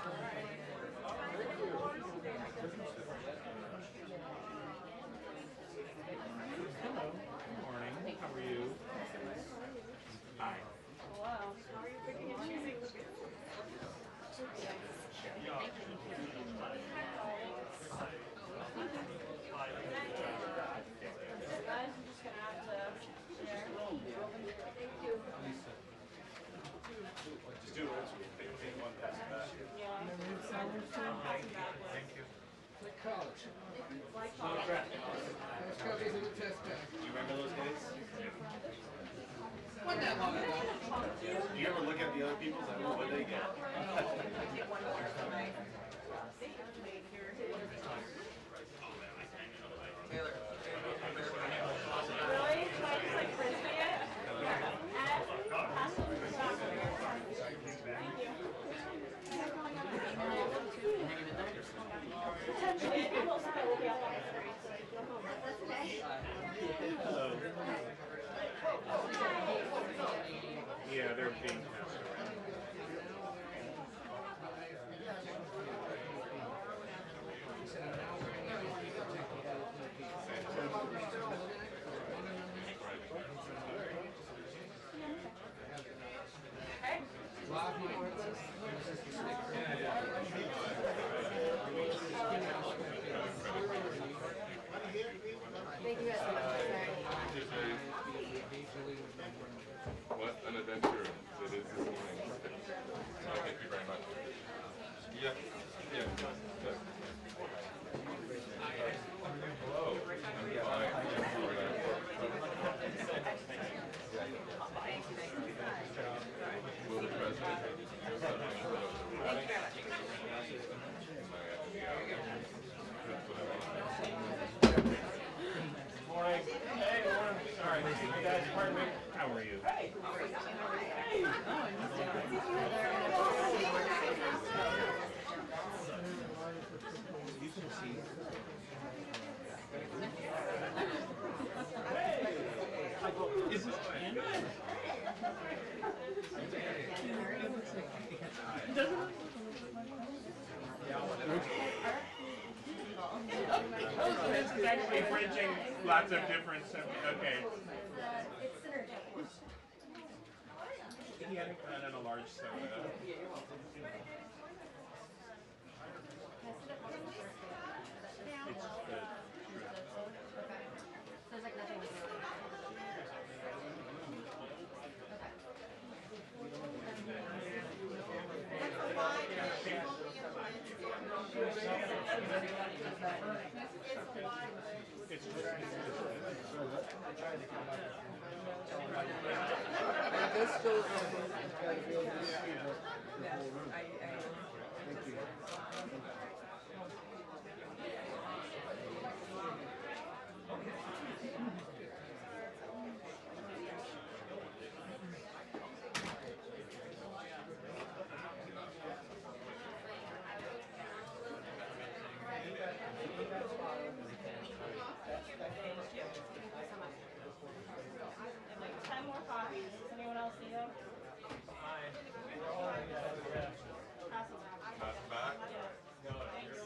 Hello. Good morning. How are you? Hi. Wow. How are you picking and choosing? Guys, I'm just gonna have to share. Thank you. Just do it. Pick one pass it back. Yeah. Thank you. Like college. Like college. There's copies of the test pack. Do you remember those days? Wasn't that long ago. Do you ever look at the other people's and what they get? Taylor. Really? Should I just like frisbee it? And pass it to the doctor. Thank you. Potentially, it will still be up on the screen, so you go home. Hello. Yeah, they're being passed around. Thank you guys so much. What an adventure it is this morning. Thank you very much. Yeah. Good. Hello. I'm fine. Will the president Morning. Hey, morning. Sorry, you guys, pardon me. How are you? You can see. Is this Canada? This is actually bridging lots of different stuff. Okay. It's synergy. He had that in a large soda. It's good. There's like nothing to do. It's This goes on. Gotta be able to see the whole room. Thank you. Like 10 more copies. Does anyone else need them? Pass them out. pass it back? Yeah. Thanks.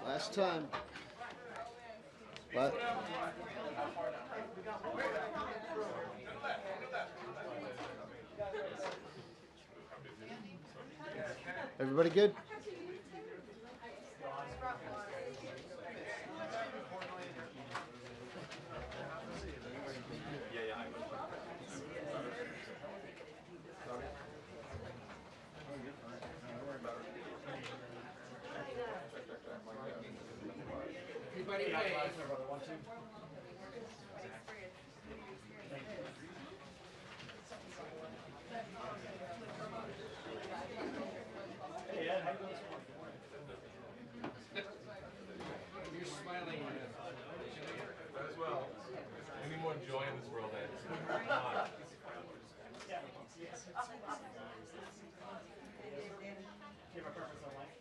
Last time. What? Everybody good? Everybody Yeah, wave. my brother, 1, 2. Thank you. Hey Ed, how you doing this morning? You're smiling. As well. We need more joy in this world, Ed. Come on. Yeah. Do you have a preference on length?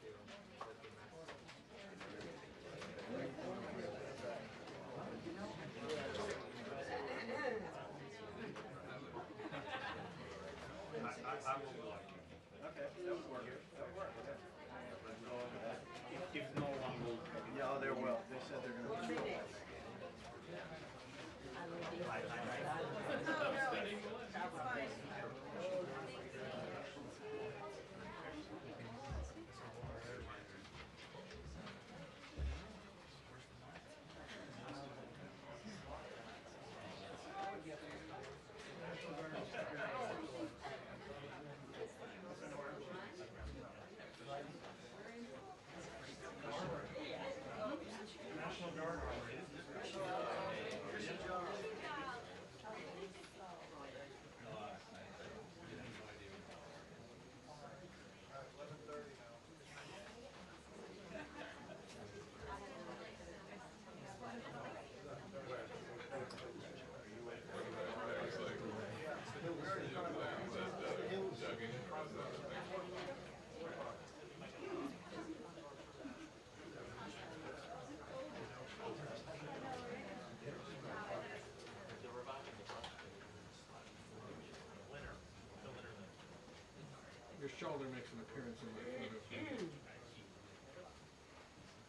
I will like it. Okay, that would work. That would work. If no one will. Yeah, they will. They said they're going to be. National Guard Your shoulder makes an appearance in my photo.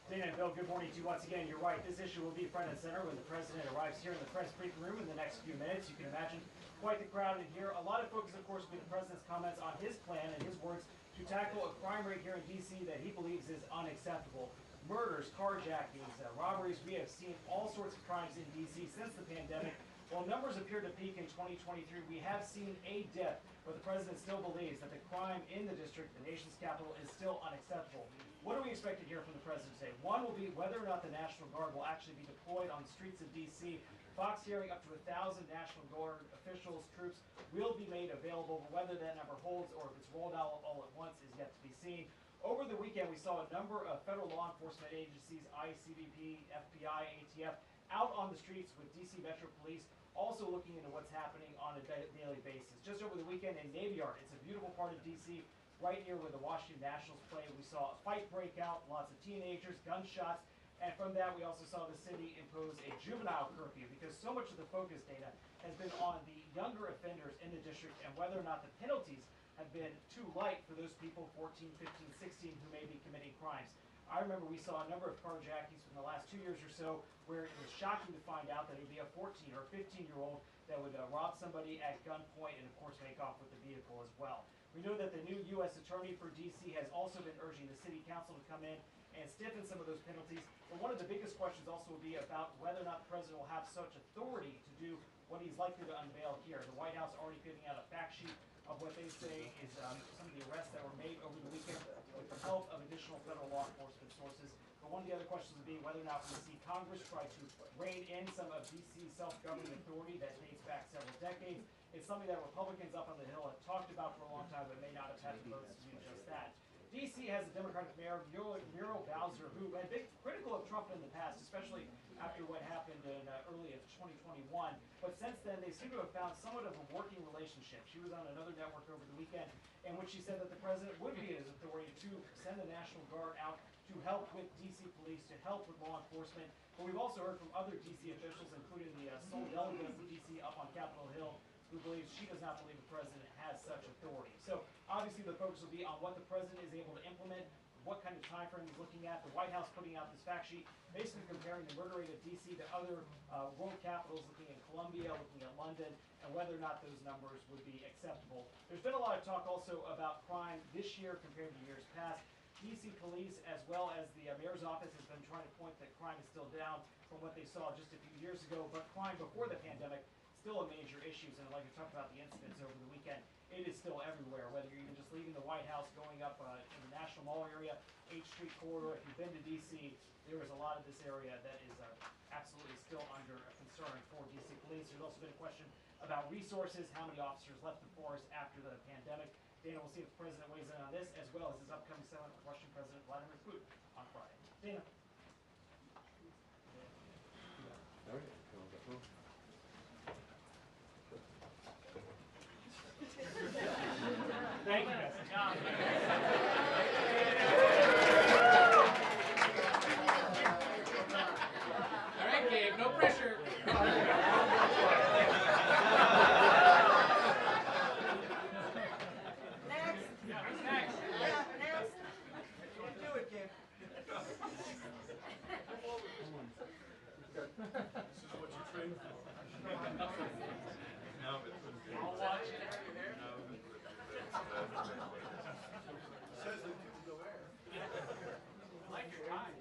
Dana and Bill, good morning to you once again. You're right, this issue will be front and center when the president arrives here in the press briefing room in the next few minutes. You can imagine quite the crowd in here. A lot of focus, of course, will be the president's comments on his plan and his words to tackle a crime rate here in D.C. that he believes is unacceptable. Murders, carjackings, robberies, we have seen all sorts of crimes in D.C. since the pandemic. While numbers appear to peak in 2023, we have seen a dip, but the president still believes that the crime in the district, the nation's capital, is still unacceptable. What do we expect to hear from the president today? One will be whether or not the National Guard will actually be deployed on the streets of D.C. Fox hearing up to 1,000 National Guard officials, troops will be made available, but whether that number holds or if it's rolled out all at once is yet to be seen. Over the weekend, we saw a number of federal law enforcement agencies, ICE, CBP, FBI, ATF, out on the streets with D.C. Metro Police, also looking into what's happening on a daily basis. Just over the weekend in Navy Yard, it's a beautiful part of D.C., right near where the Washington Nationals play. We saw a fight break out, lots of teenagers, gunshots, and from that we also saw the city impose a juvenile curfew because so much of the focus data has been on the younger offenders in the district and whether or not the penalties have been too light for those people, 14, 15, 16, who may be committing crimes. I remember we saw a number of carjackings from the last 2 years or so where it was shocking to find out that it would be a 14 or 15-year-old that would rob somebody at gunpoint and, of course, make off with the vehicle as well. We know that the new U.S. Attorney for D.C. has also been urging the City Council to come in and stiffen some of those penalties. But one of the biggest questions also will be about whether or not the president will have such authority to do what he's likely to unveil here. The White House already giving out a fact sheet of what they say is some of the arrests that were made over the weekend with the help of additional federal law enforcement sources. But one of the other questions would be whether or not we see Congress try to rein in some of D.C.'s self-governing authority that dates back several decades. It's something that Republicans up on the Hill have talked about for a long time, but may not have had the votes to do just that. D.C. has a Democratic mayor, Muriel Bowser, who had been critical of Trump in the past, especially after what happened in early of 2021. But since then, they seem to have found somewhat of a working relationship. She was on another network over the weekend in which she said that the president would be in his authority to send the National Guard out to help with D.C. police, to help with law enforcement. But we've also heard from other D.C. officials, including the sole delegate of D.C. up on Capitol Hill, who believes she does not believe the president has such authority. So obviously the focus will be on what the president is able to implement, what kind of time frame he's looking at. The White House putting out this fact sheet, basically comparing the murder rate of D.C. to other world capitals, looking at Columbia, looking at London, and whether or not those numbers would be acceptable. There's been a lot of talk also about crime this year compared to years past. D.C. police, as well as the mayor's office, has been trying to point that crime is still down from what they saw just a few years ago, but crime before the pandemic still a major issue. And like we talked about the incidents over the weekend, it is still everywhere, whether you're even just leaving the White House, going up in the National Mall area, 8th Street corridor. If you've been to D.C., there is a lot of this area that is absolutely still under a concern for D.C. police. There's also been a question about resources, how many officers left the force after the pandemic. Dana, we'll see if the president weighs in on this, as well as his upcoming summit with Russian President Vladimir Putin on Friday. Dana. Thank you, guys. All right, Gabe, no pressure. Next. Yeah, who's next? Yeah, next. Do it, Gabe. I'll watch it. I like your tie.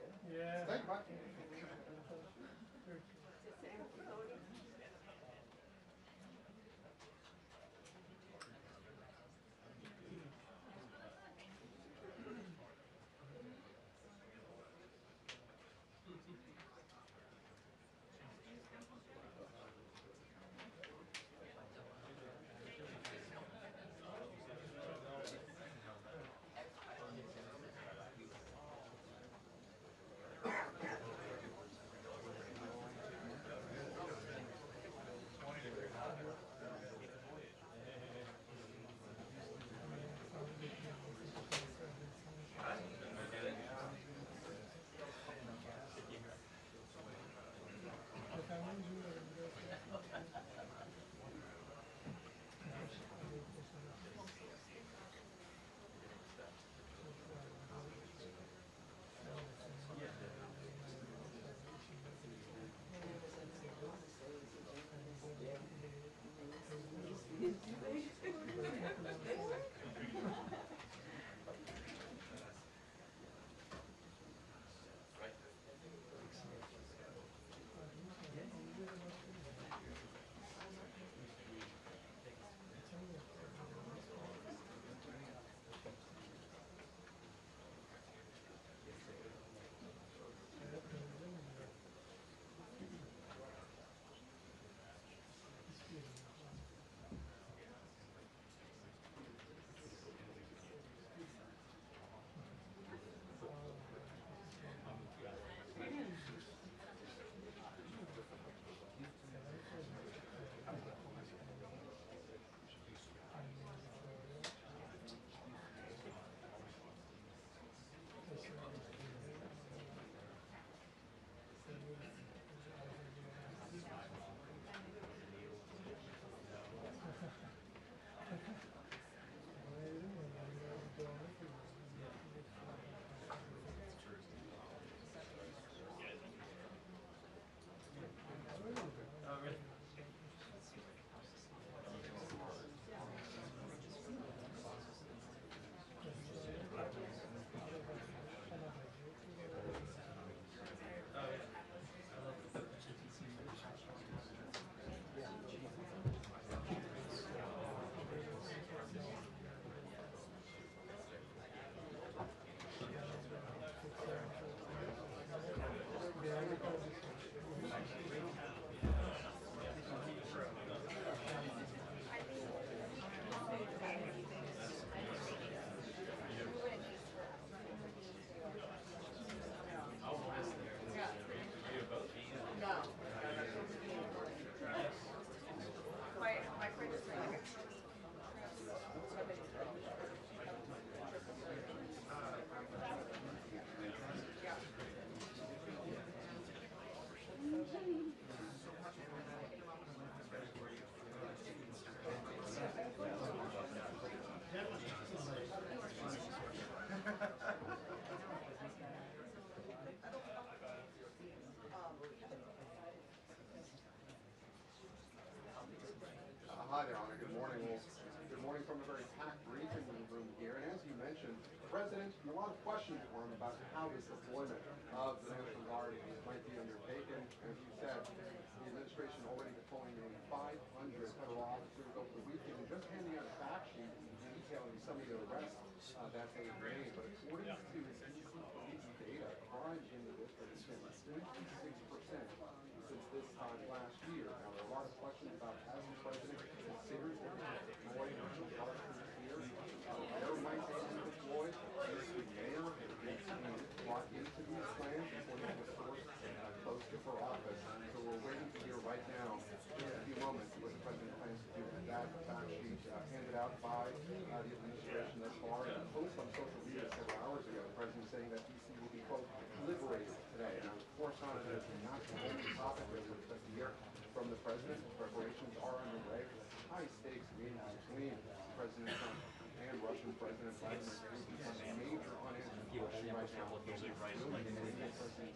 about how this deployment of the National Guard might be undertaken. As you said, the administration already deploying nearly 500 federal officers over the weekend and just handing out a fact sheet detailing some of the arrests that they've made. But according to DC police data, crime in the district has been 56% since this time last year. Now, there are a lot of questions about has the president considered deploying National Guard troops here? Where might they be deployed? The mayor has been brought into these plans according to a source close to her office. So we're waiting to hear right now, in a few moments, what the president plans to do with that fact sheet handed out by the administration thus far. And a post on social media several hours ago, the president saying that DC will be, quote, liberated today. Now, of course, not the only topic that we expect to hear from the president. Preparations are underway for the high-stakes meeting between President Trump and Russian President Vladimir Putin. A major unanswered question right now. Will President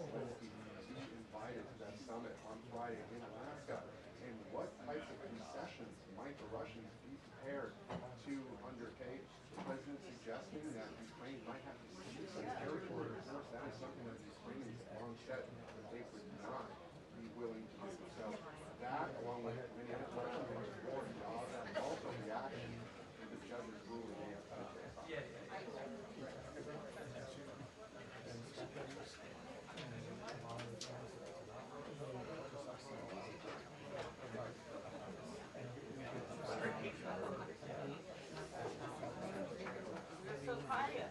Zelensky be invited to that summit on Friday in Alaska? And what types of concessions might the Russians be prepared to undertake? The president suggesting that Ukraine might have to cede some territory. Of course, that is something that the Ukrainians have long said that they would not be willing to do. So that, along with many other questions on the board, and also reaction to the judge's ruling yesterday. So quiet.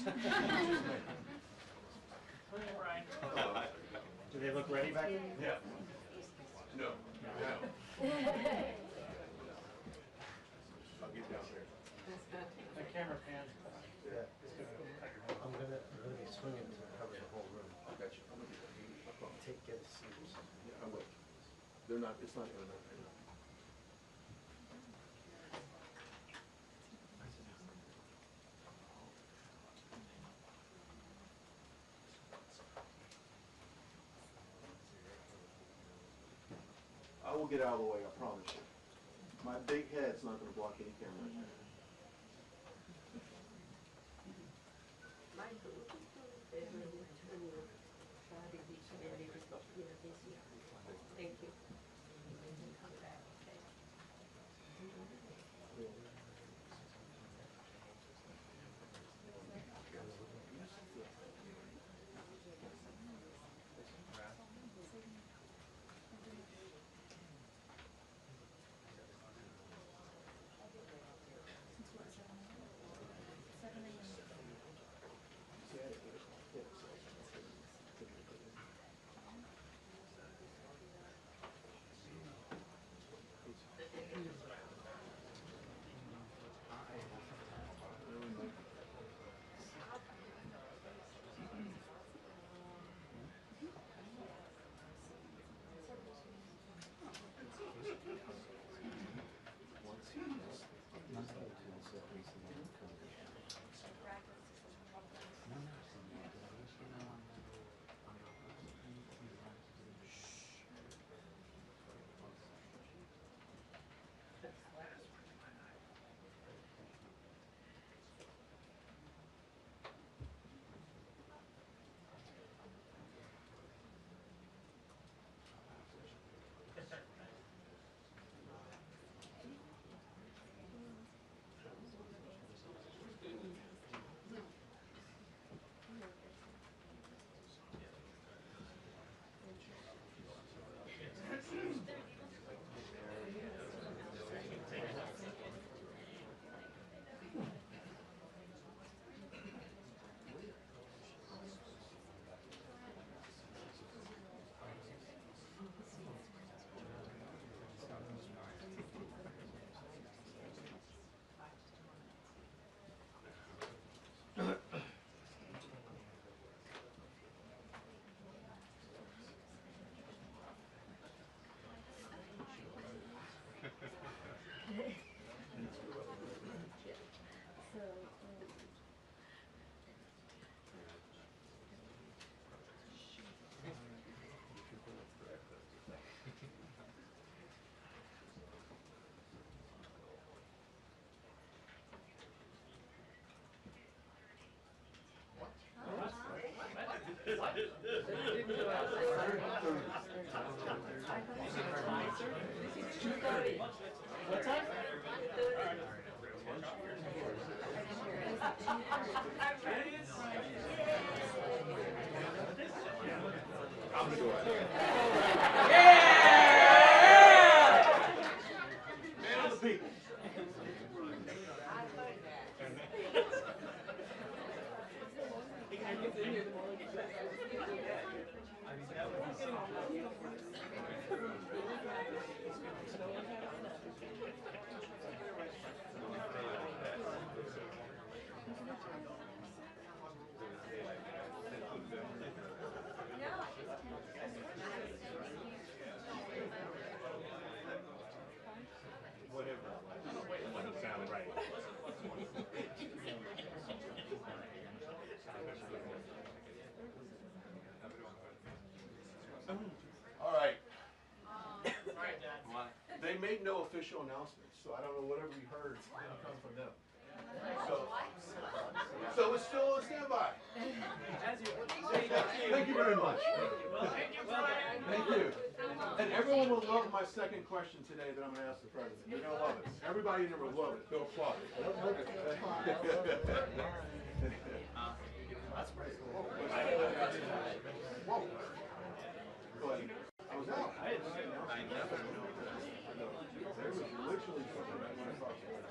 Do they look ready back there? Yeah. No. No. I'll get down there. The camera pan. I'm gonna be swinging to cover the whole room. I got you. I'm gonna get that. No problem. Get a seat. Yeah, I will. They're not, it's not internet right now. I will get out of the way, I promise you. My big head's not gonna block any camera. Thank you. What time? I'm gonna go out there. Man of the people. All right. They made no official announcements, so I don't know whatever you heard will come from them. So it's still on standby. Thank you very much. Thank you. And everyone will love my second question today that I'm going to ask the president. They're going to love it. Everybody in here will love it. They'll applaud it. That's great. Whoa. But I was out. I never know. There was literally something that went across the way.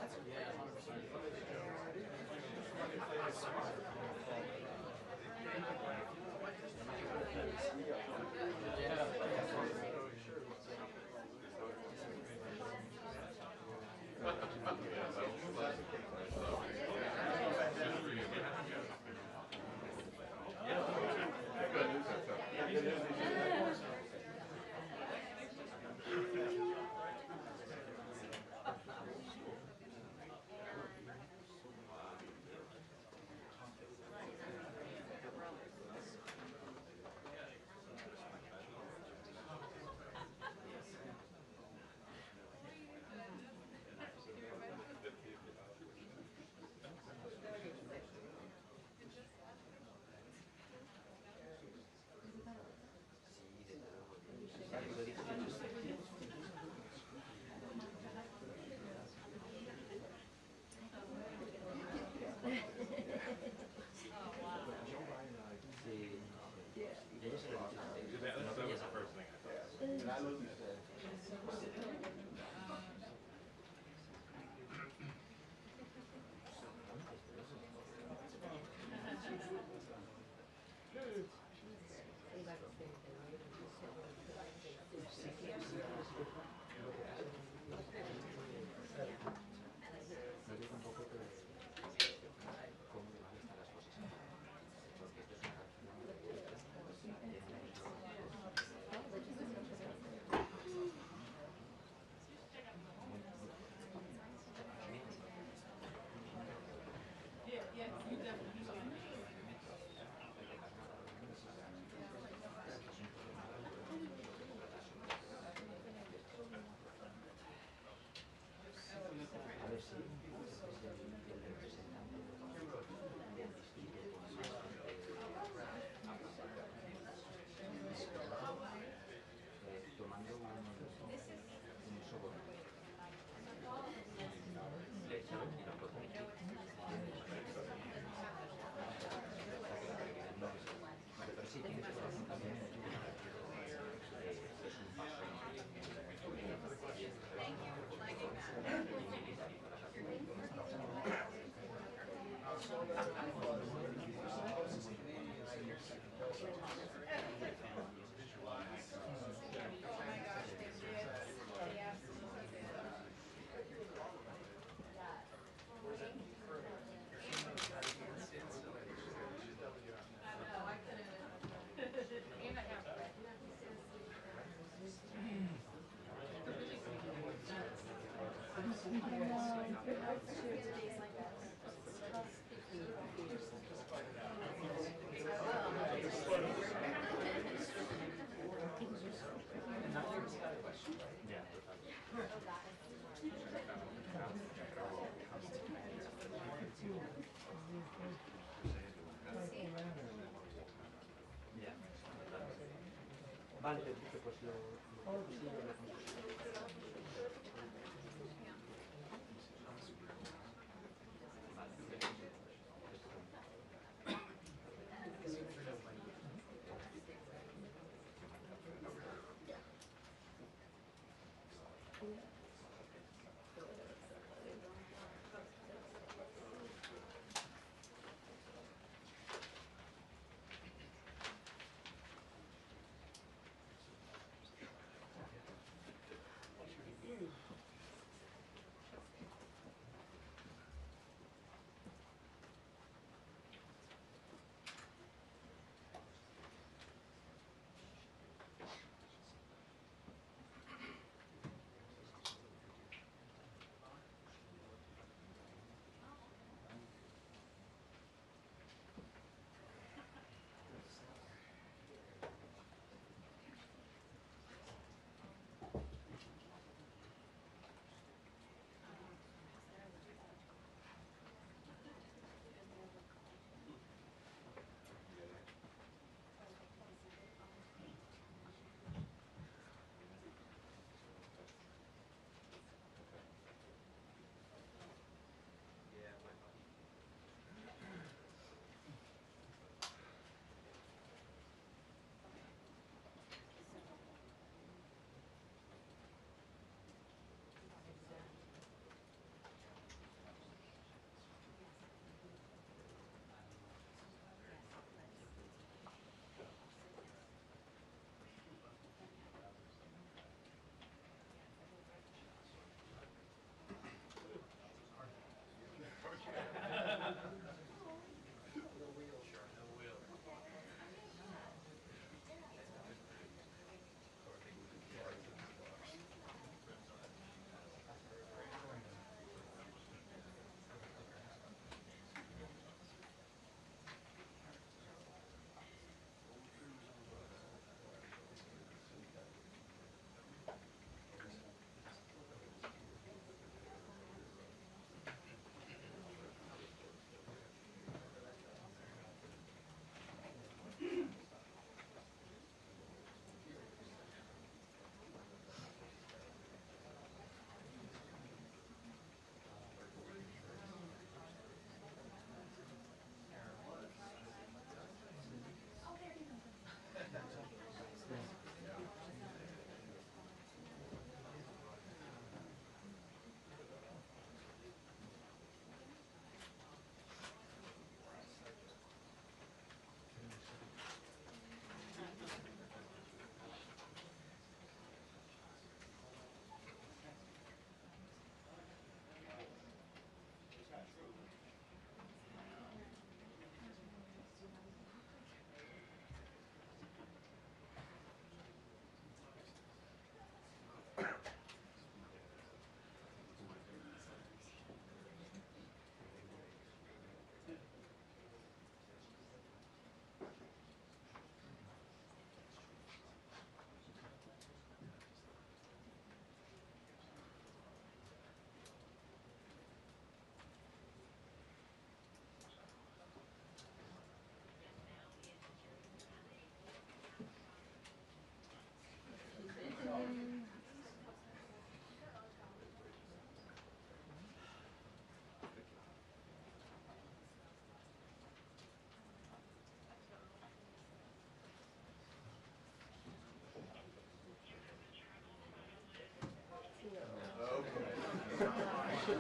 Vale, perfecto, pues lo sí, I'm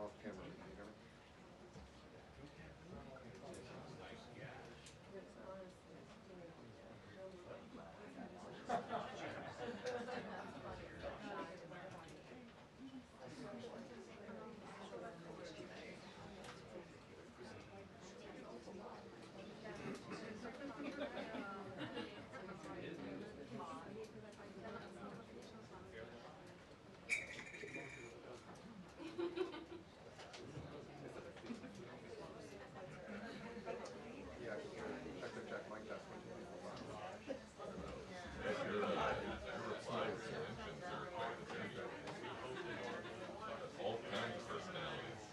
off camera. Can you hear me? Yeah, check, mic test. All kinds of personalities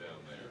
down there.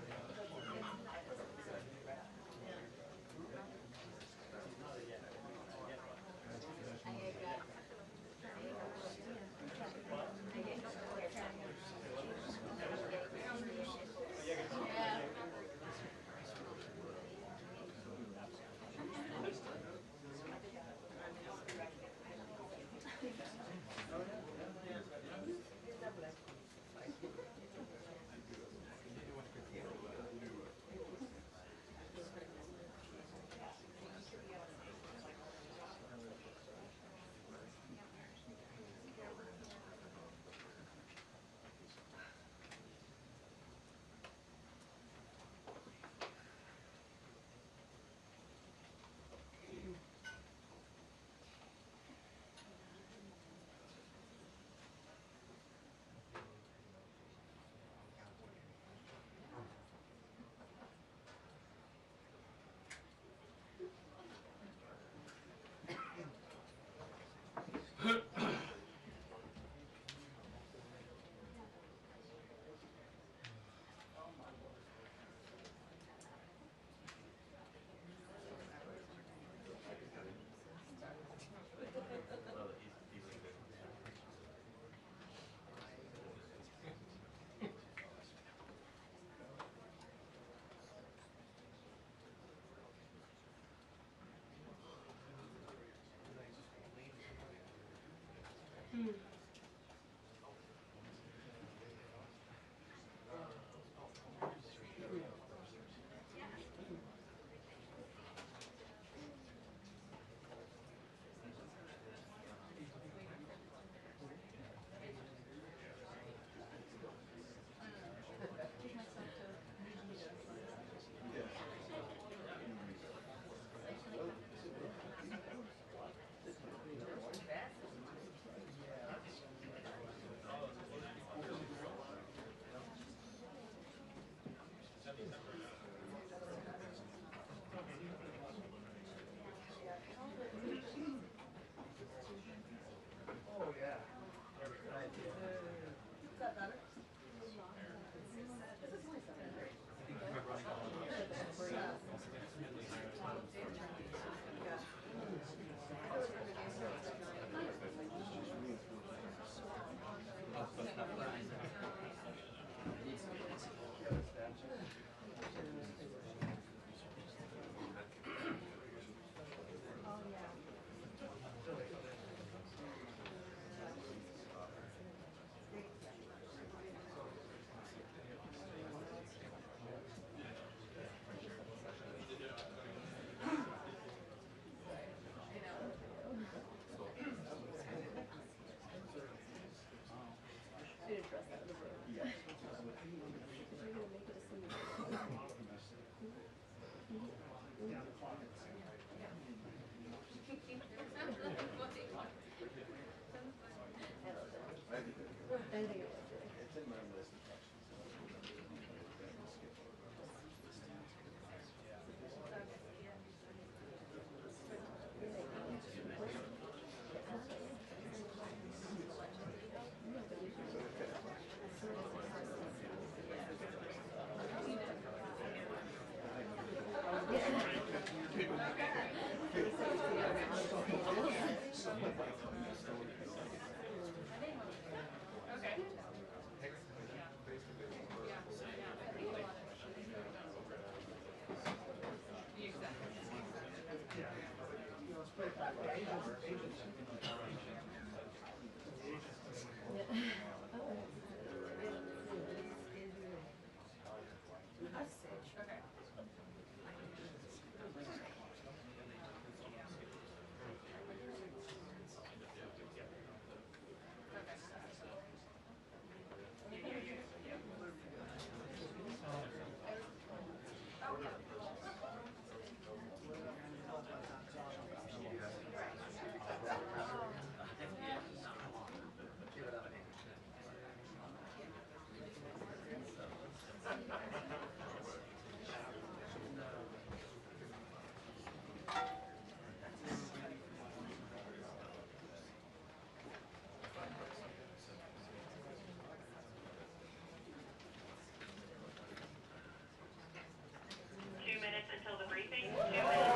Until the briefing. 2 minutes.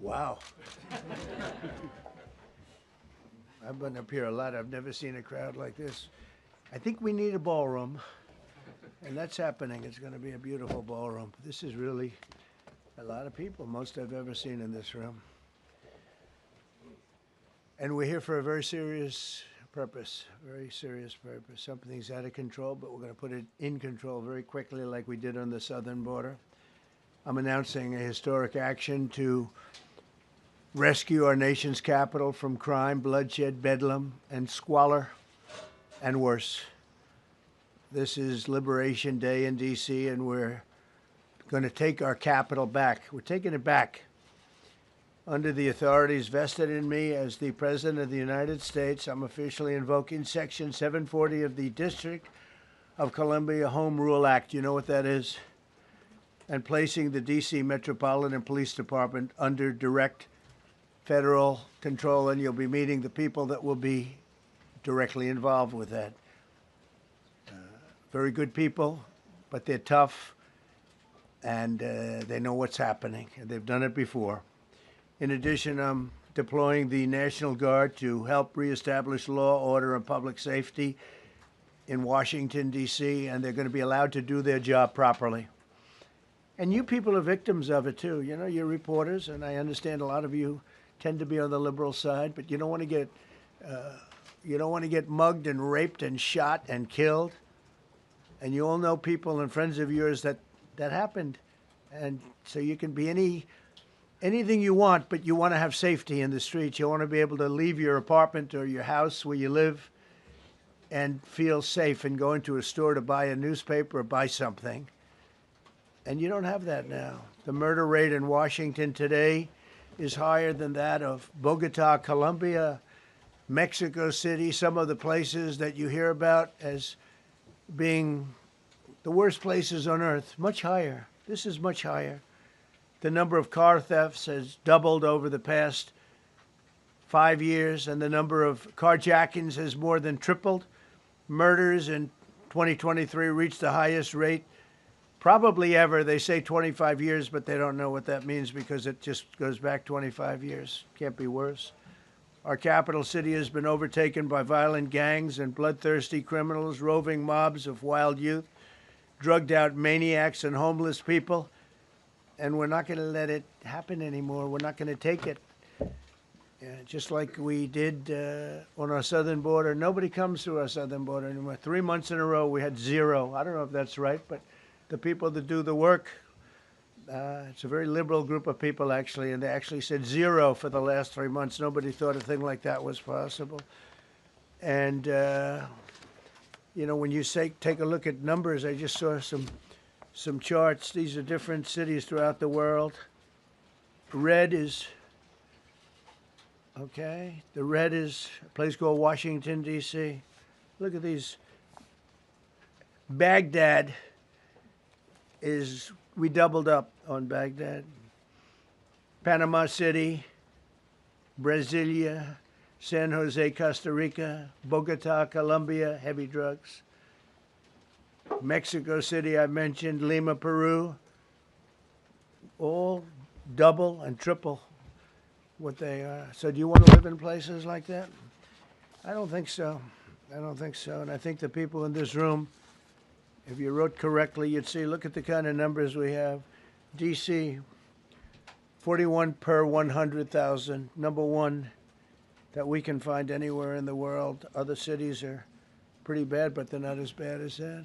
Wow. I've been up here a lot. I've never seen a crowd like this. I think we need a ballroom, and that's happening. It's going to be a beautiful ballroom. This is really a lot of people, most I've ever seen in this room. And we're here for a very serious purpose, very serious purpose. Something's out of control, but we're going to put it in control very quickly like we did on the southern border. I'm announcing a historic action to rescue our nation's capital from crime, bloodshed, bedlam, and squalor, and worse. This is Liberation Day in D.C., and we're going to take our capital back. We're taking it back under the authorities vested in me as the President of the United States, I'm officially invoking Section 740 of the District of Columbia Home Rule Act. You know what that is? And placing the D.C. Metropolitan Police Department under direct federal control, and you'll be meeting the people that will be directly involved with that. Very good people, but they're tough, and they know what's happening, and they've done it before. In addition, I'm deploying the National Guard to help reestablish law, order, and public safety in Washington, D.C., and they're going to be allowed to do their job properly. And you people are victims of it, too. You know, you're reporters, and I understand a lot of you tend to be on the liberal side, but you don't want to get mugged and raped and shot and killed. And you all know people and friends of yours that happened. And so you can be anything you want, but you want to have safety in the streets. You want to be able to leave your apartment or your house where you live and feel safe and go into a store to buy a newspaper or buy something. And you don't have that now. The murder rate in Washington today is higher than that of Bogota, Colombia, Mexico City, some of the places that you hear about as being the worst places on earth, much higher. This is much higher. The number of car thefts has doubled over the past 5 years, and the number of carjackings has more than tripled. Murders in 2023 reached the highest rate probably ever. They say 25 years, but they don't know what that means because it just goes back 25 years. Can't be worse. Our capital city has been overtaken by violent gangs and bloodthirsty criminals, roving mobs of wild youth, drugged out maniacs and homeless people. And we're not going to let it happen anymore. We're not going to take it. Just like we did on our southern border. Nobody comes through our southern border anymore. 3 months in a row, we had zero. I don't know if that's right, but the people that do the work, it's a very liberal group of people, actually, and they actually said zero for the last 3 months. Nobody thought a thing like that was possible. And, you know, when you take a look at numbers, I just saw some charts. These are different cities throughout the world. Red is, okay, the red is a place called Washington, D.C. Look at these. Baghdad we doubled up on Baghdad. Panama City, Brasilia, San Jose, Costa Rica, Bogota, Colombia, heavy drugs. Mexico City, I mentioned, Lima, Peru, all double and triple what they are. So do you want to live in places like that? I don't think so. I don't think so. And I think the people in this room, if you wrote correctly, you'd see, look at the kind of numbers we have. D.C., 41 per 100,000, number one that we can find anywhere in the world. Other cities are pretty bad, but they're not as bad as that. Is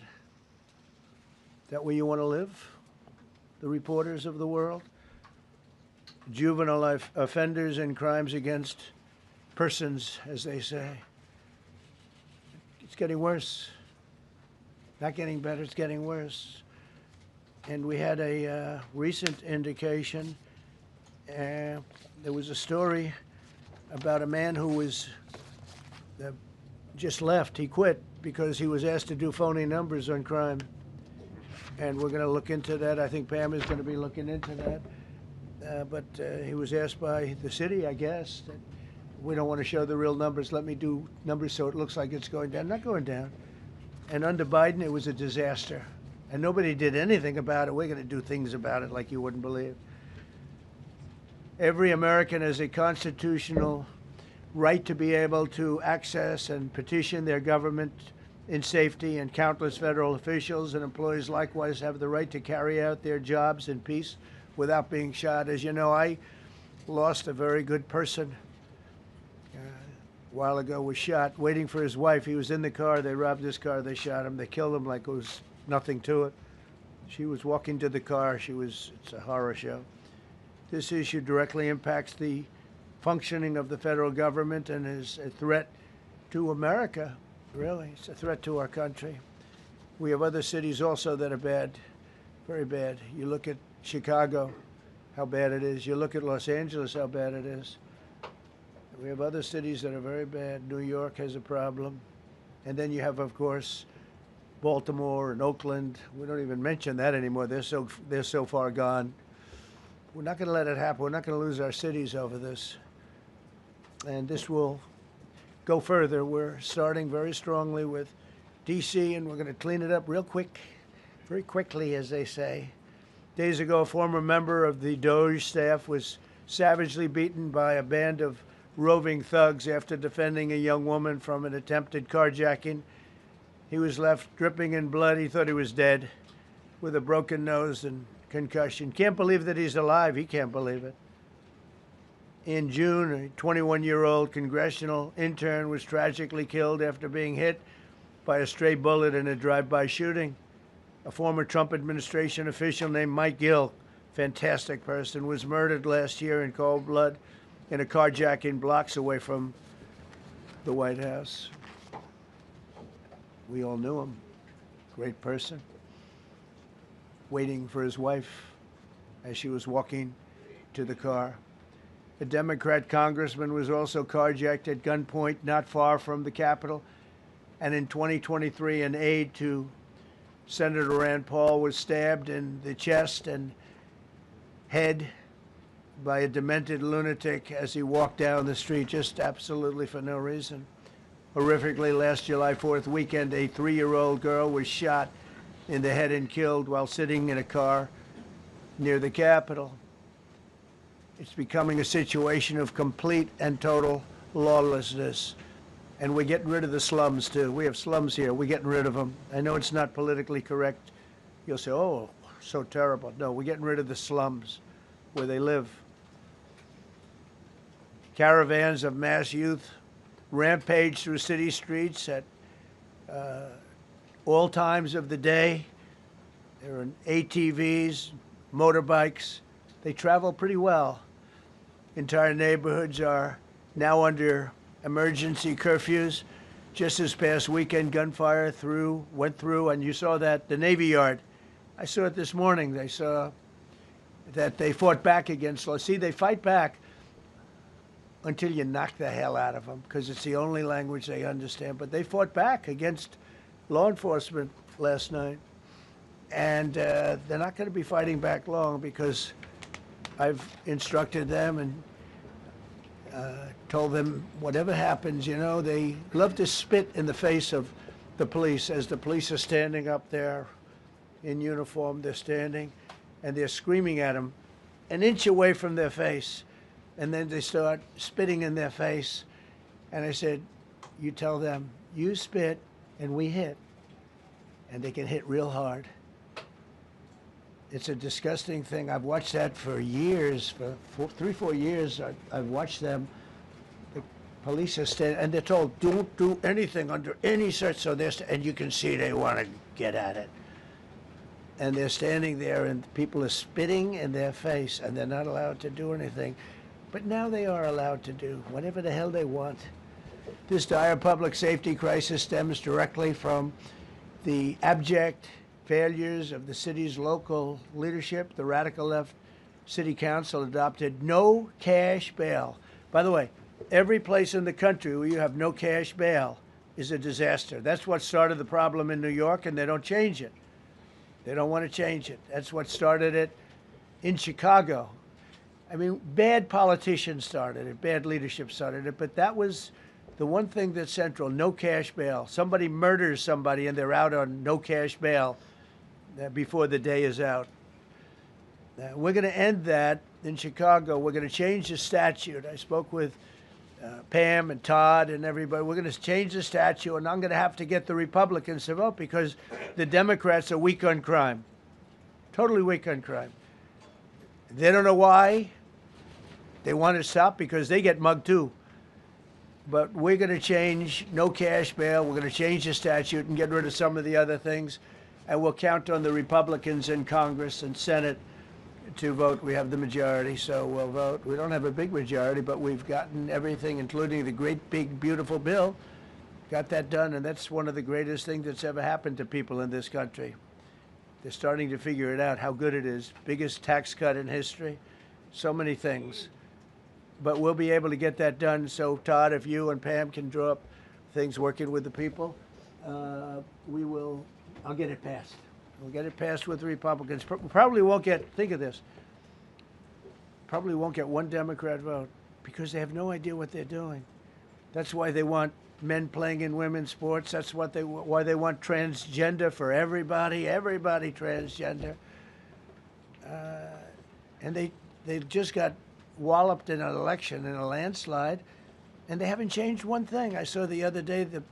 that where you want to live? The reporters of the world? Juvenile offenders and crimes against persons, as they say. It's getting worse. Not getting better, it's getting worse. And we had a recent indication. There was a story about a man who was just left. He quit because he was asked to do phony numbers on crime. And we're going to look into that. I think Pam is going to be looking into that. But he was asked by the city, I guess, that we don't want to show the real numbers. Let me do numbers so it looks like it's going down. Not going down. And under Biden, it was a disaster. And nobody did anything about it. We're going to do things about it like you wouldn't believe. Every American has a constitutional right to be able to access and petition their government in safety, and countless federal officials and employees likewise have the right to carry out their jobs in peace without being shot. As you know, I lost a very good person a while ago, was shot waiting for his wife. He was in the car. They robbed his car. They shot him. They killed him like it was nothing to it. She was walking to the car. It's a horror show. This issue directly impacts the functioning of the federal government and is a threat to America, really. It's a threat to our country. We have other cities also that are bad, very bad. You look at Chicago, how bad it is. You look at Los Angeles, how bad it is. We have other cities that are very bad. New York has a problem. And then you have, of course, Baltimore and Oakland. We don't even mention that anymore. They're so far gone. We're not going to let it happen. We're not going to lose our cities over this. And this will go further. We're starting very strongly with D.C., and we're going to clean it up real quick, very quickly, as they say. Days ago, a former member of the DOJ staff was savagely beaten by a band of roving thugs after defending a young woman from an attempted carjacking. He was left dripping in blood. He thought he was dead with a broken nose and concussion. Can't believe that he's alive. He can't believe it. In June, a 21-year-old congressional intern was tragically killed after being hit by a stray bullet in a drive-by shooting. A former Trump administration official named Mike Gill, fantastic person, was murdered last year in cold blood in a carjacking blocks away from the White House. We all knew him. Great person. Waiting for his wife as she was walking to the car. A Democrat congressman was also carjacked at gunpoint not far from the Capitol. And in 2023, an aide to Senator Rand Paul was stabbed in the chest and head by a demented lunatic as he walked down the street, just absolutely for no reason. Horrifically, last July 4th weekend, a 3-year-old girl was shot in the head and killed while sitting in a car near the Capitol. It's becoming a situation of complete and total lawlessness. And we're getting rid of the slums, too. We have slums here. We're getting rid of them. I know it's not politically correct. You'll say, oh, so terrible. No, we're getting rid of the slums where they live. Caravans of mass youth rampage through city streets at all times of the day. There are ATVs, motorbikes. They travel pretty well. Entire neighborhoods are now under emergency curfews. Just this past weekend, gunfire went through, and you saw that, the Navy Yard. I saw it this morning. They saw that they fought back against law. See, they fight back until you knock the hell out of them, because it's the only language they understand. But they fought back against law enforcement last night. And they're not going to be fighting back long, because I've instructed them and told them whatever happens, you know, they love to spit in the face of the police as the police are standing up there in uniform. They're standing and they're screaming at them an inch away from their face. And then they start spitting in their face. And I said, you tell them, you spit and we hit. And they can hit real hard. It's a disgusting thing. I've watched that for years, for 3-4 years. I've watched them. The police are standing, and they're told, don't do anything under any search. So and you can see they want to get at it. And they're standing there, and people are spitting in their face, and they're not allowed to do anything. But now they are allowed to do whatever the hell they want. This dire public safety crisis stems directly from the abject failures of the city's local leadership. The radical left city council adopted no cash bail. By the way, every place in the country where you have no cash bail is a disaster. That's what started the problem in New York, and they don't change it. They don't want to change it. That's what started it in Chicago. I mean, bad politicians started it, bad leadership started it, but that was the one thing that's central, no cash bail. Somebody murders somebody and they're out on no cash bail before the day is out. We're going to end that in Chicago. We're going to change the statute. I spoke with Pam and Todd and everybody. We're going to change the statute, and I'm going to have to get the Republicans to vote because the Democrats are weak on crime, totally weak on crime. They don't know why. They want to stop because they get mugged too. But we're going to change no cash bail. We're going to change the statute and get rid of some of the other things. And we'll count on the Republicans in Congress and Senate to vote. We have the majority, so we'll vote. We don't have a big majority, but we've gotten everything, including the great, big, beautiful bill. Got that done, and that's one of the greatest things that's ever happened to people in this country. They're starting to figure it out, how good it is. Biggest tax cut in history. so many things. But we'll be able to get that done. So, Todd, if you and Pam can draw up things working with the people, I'll get it passed. We'll get it passed with the Republicans. Probably won't get, think of this, probably won't get one Democrat vote because they have no idea what they're doing. That's why they want men playing in women's sports. That's why they want transgender for everybody transgender. And they just got walloped in an election, in a landslide, and they haven't changed one thing. I saw the other day the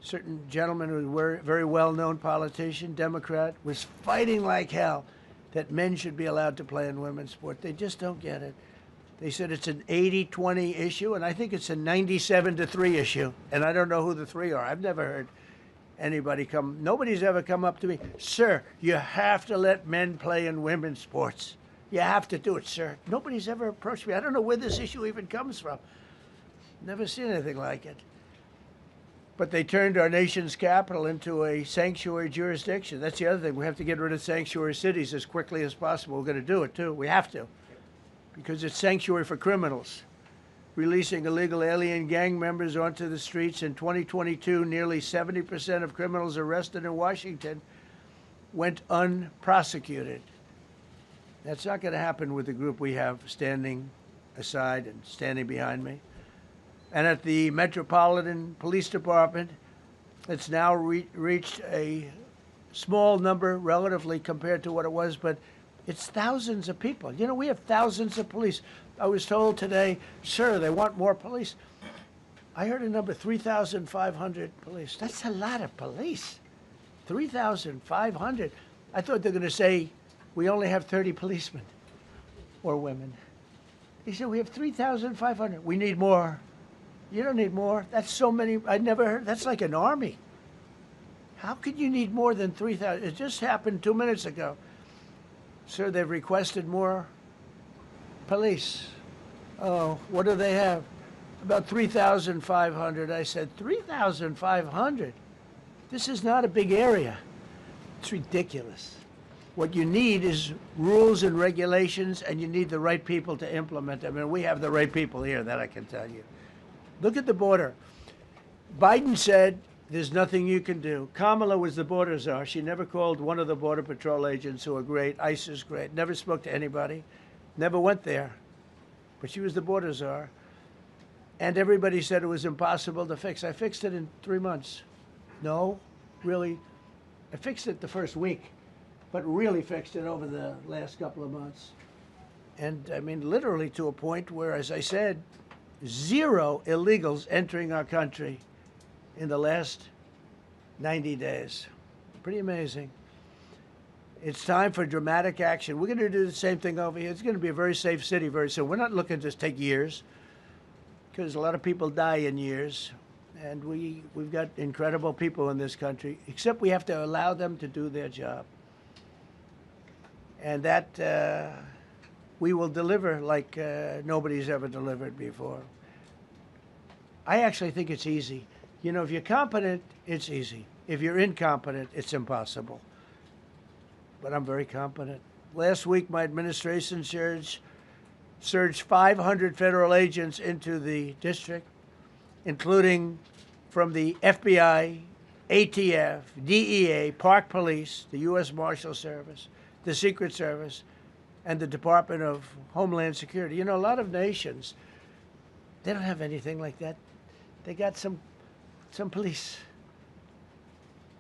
certain gentleman who was a very well-known politician, Democrat, was fighting like hell that men should be allowed to play in women's sport. They just don't get it. They said it's an 80-20 issue, and I think it's a 97-3 issue. And I don't know who the three are. I've never heard anybody nobody's ever come up to me, sir, you have to let men play in women's sports. You have to do it, sir. Nobody's ever approached me. I don't know where this issue even comes from. Never seen anything like it. But they turned our nation's capital into a sanctuary jurisdiction. That's the other thing. We have to get rid of sanctuary cities as quickly as possible. We're going to do it, too. We have to. Because it's sanctuary for criminals. Releasing illegal alien gang members onto the streets. In 2022, nearly 70% of criminals arrested in Washington went unprosecuted. That's not going to happen with the group we have standing aside and standing behind me. And at the Metropolitan Police Department, it's now reached a small number relatively compared to what it was, but it's thousands of people. You know, we have thousands of police. I was told today, sir, they want more police. I heard a number, 3,500 police. That's a lot of police. 3,500. I thought they were going to say, we only have 30 policemen or women. He said, we have 3,500. We need more. You don't need more. That's so many. I never heard. That's like an army. How could you need more than 3,000? It just happened 2 minutes ago. Sir, they've requested more police. Oh, what do they have? About 3,500. I said, 3,500? This is not a big area. It's ridiculous. What you need is rules and regulations, and you need the right people to implement them. And we have the right people here, that I can tell you. Look at the border. Biden said there's nothing you can do. Kamala was the border czar. She never called one of the Border Patrol agents who are great. ICE is great. Never spoke to anybody. Never went there. But she was the border czar. And everybody said it was impossible to fix. I fixed it in 3 months. No, really. I fixed it the first week, but really fixed it over the last couple of months. And I mean, literally to a point where, as I said, 0 illegals entering our country in the last 90 days. Pretty amazing. It's time for dramatic action. We're going to do the same thing over here. It's going to be a very safe city very soon. We're not looking to take years, because a lot of people die in years. And we've got incredible people in this country, except we have to allow them to do their job. And that we will deliver like nobody's ever delivered before. I actually think it's easy. You know, if you're competent, it's easy. If you're incompetent, it's impossible. But I'm very competent. Last week, my administration surged 500 federal agents into the district, including from the FBI, ATF, DEA, Park Police, the U.S. Marshal Service, the Secret Service, and the Department of Homeland Security. You know, a lot of nations, they don't have anything like that. They got some police,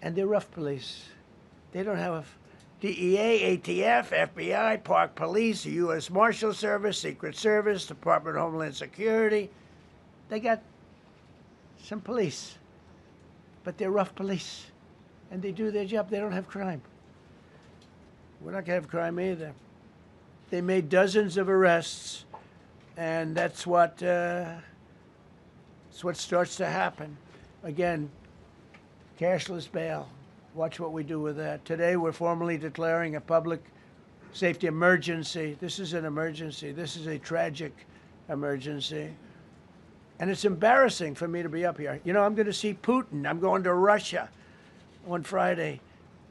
and they're rough police. They don't have DEA, ATF, FBI, Park Police, the U.S. Marshal Service, Secret Service, Department of Homeland Security. They got some police, but they're rough police, and they do their job. They don't have crime. We're not going to have crime either. They made dozens of arrests, and that's what starts to happen. Again, cashless bail. Watch what we do with that. Today, we're formally declaring a public safety emergency. This is an emergency. This is a tragic emergency. And it's embarrassing for me to be up here. You know, I'm going to see Putin. I'm going to Russia on Friday.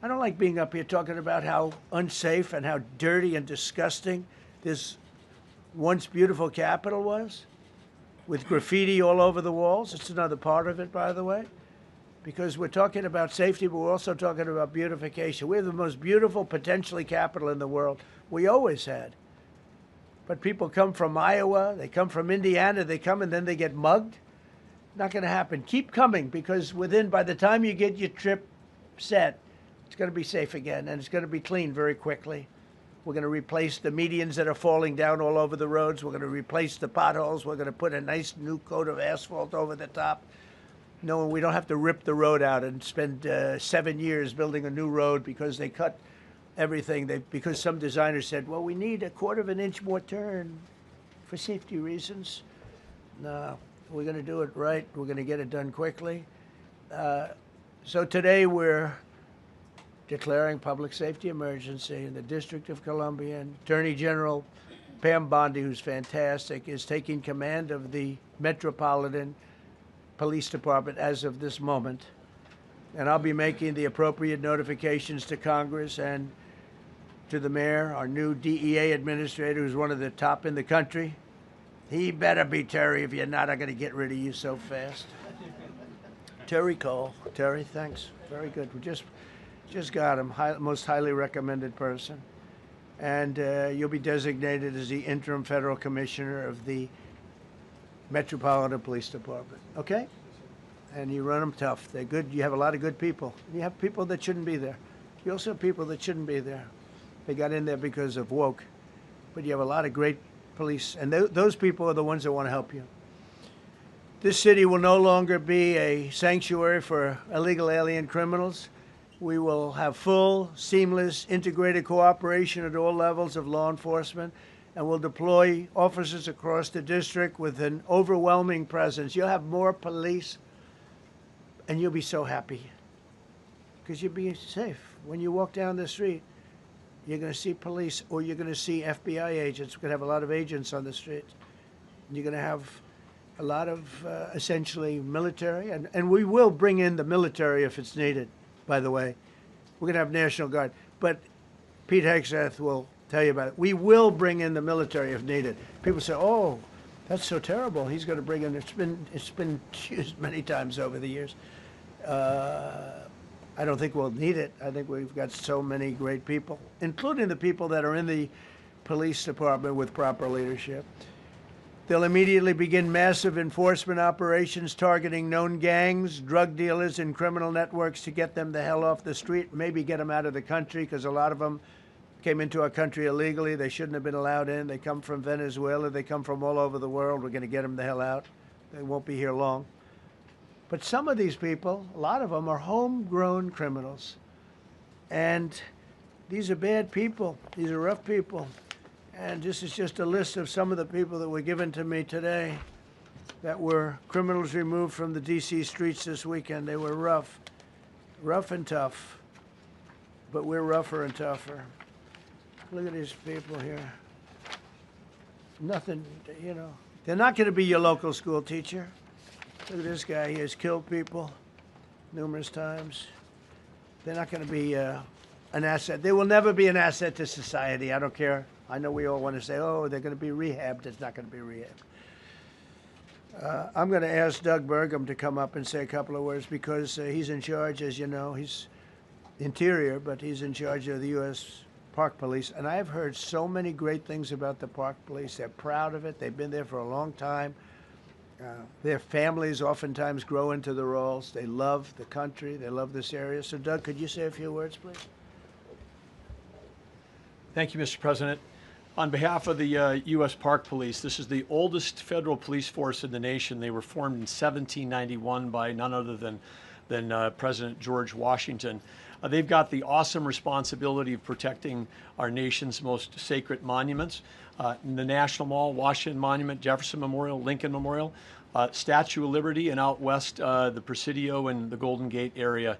I don't like being up here talking about how unsafe and how dirty and disgusting this once beautiful Capitol was, with graffiti all over the walls. It's another part of it, by the way, because we're talking about safety, but we're also talking about beautification. We have the most beautiful, potentially, capital in the world. We always had. But people come from Iowa, they come from Indiana, they come and then they get mugged. Not going to happen. Keep coming, because by the time you get your trip set, it's going to be safe again, and it's going to be clean very quickly. We're going to replace the medians that are falling down all over the roads. We're going to replace the potholes. We're going to put a nice new coat of asphalt over the top. No, we don't have to rip the road out and spend 7 years building a new road because they cut everything. Because some designers said, well, we need a 1/4 inch more turn for safety reasons. No, we're going to do it right. We're going to get it done quickly. So today we're declaring public safety emergency in the District of Columbia, and Attorney General Pam Bondi, who's fantastic, is taking command of the Metropolitan Police Department as of this moment. And I'll be making the appropriate notifications to Congress and to the mayor, our new DEA administrator, who's one of the top in the country. He better be Terry. If you're not, I'm going to get rid of you so fast. Terry Cole. Terry, thanks. Very good. We just got him. Most highly recommended person. And you'll be designated as the interim federal commissioner of the Metropolitan Police Department. Okay? And you run them tough. They're good. You have a lot of good people. You have people that shouldn't be there. You also have people that shouldn't be there. They got in there because of woke. But you have a lot of great police. And those people are the ones that want to help you. This city will no longer be a sanctuary for illegal alien criminals. We will have full, seamless, integrated cooperation at all levels of law enforcement, and we'll deploy officers across the district with an overwhelming presence. You'll have more police, and you'll be so happy because you'll be safe. When you walk down the street, you're going to see police, or you're going to see FBI agents. We're going to have a lot of agents on the street. You're going to have a lot of essentially military, and we will bring in the military if it's needed, by the way. We're going to have National Guard. But Pete Hegseth will tell you about it. We will bring in the military if needed. People say, oh, that's so terrible. He's going to bring in, it's been used many times over the years. I don't think we'll need it. I think we've got so many great people, including the people that are in the police department with proper leadership. They'll immediately begin massive enforcement operations targeting known gangs, drug dealers, and criminal networks to get them the hell off the street, maybe get them out of the country, because a lot of them came into our country illegally. They shouldn't have been allowed in. They come from Venezuela. They come from all over the world. We're going to get them the hell out. They won't be here long. But some of these people, a lot of them, are homegrown criminals. And these are bad people. These are rough people. And this is just a list of some of the people that were given to me today that were criminals removed from the D.C. streets this weekend. They were rough and tough. But we're rougher and tougher. Look at these people here. Nothing, you know. They're not going to be your local school teacher. Look at this guy. He has killed people numerous times. They're not going to be an asset. They will never be an asset to society. I don't care. I know we all want to say, oh, they're going to be rehabbed. It's not going to be rehabbed. I'm going to ask Doug Burgum to come up and say a couple of words because he's in charge, as you know. He's Interior, but he's in charge of the U.S. Park Police. And I've heard so many great things about the Park Police. They're proud of it. They've been there for a long time. Their families oftentimes grow into the roles. They love the country. They love this area. So, Doug, could you say a few words, please? Thank you, Mr. President. On behalf of the U.S. Park Police, this is the oldest federal police force in the nation. They were formed in 1791 by none other than President George Washington. They've got the awesome responsibility of protecting our nation's most sacred monuments. In the National Mall, Washington Monument, Jefferson Memorial, Lincoln Memorial, Statue of Liberty, and out west, the Presidio and the Golden Gate area.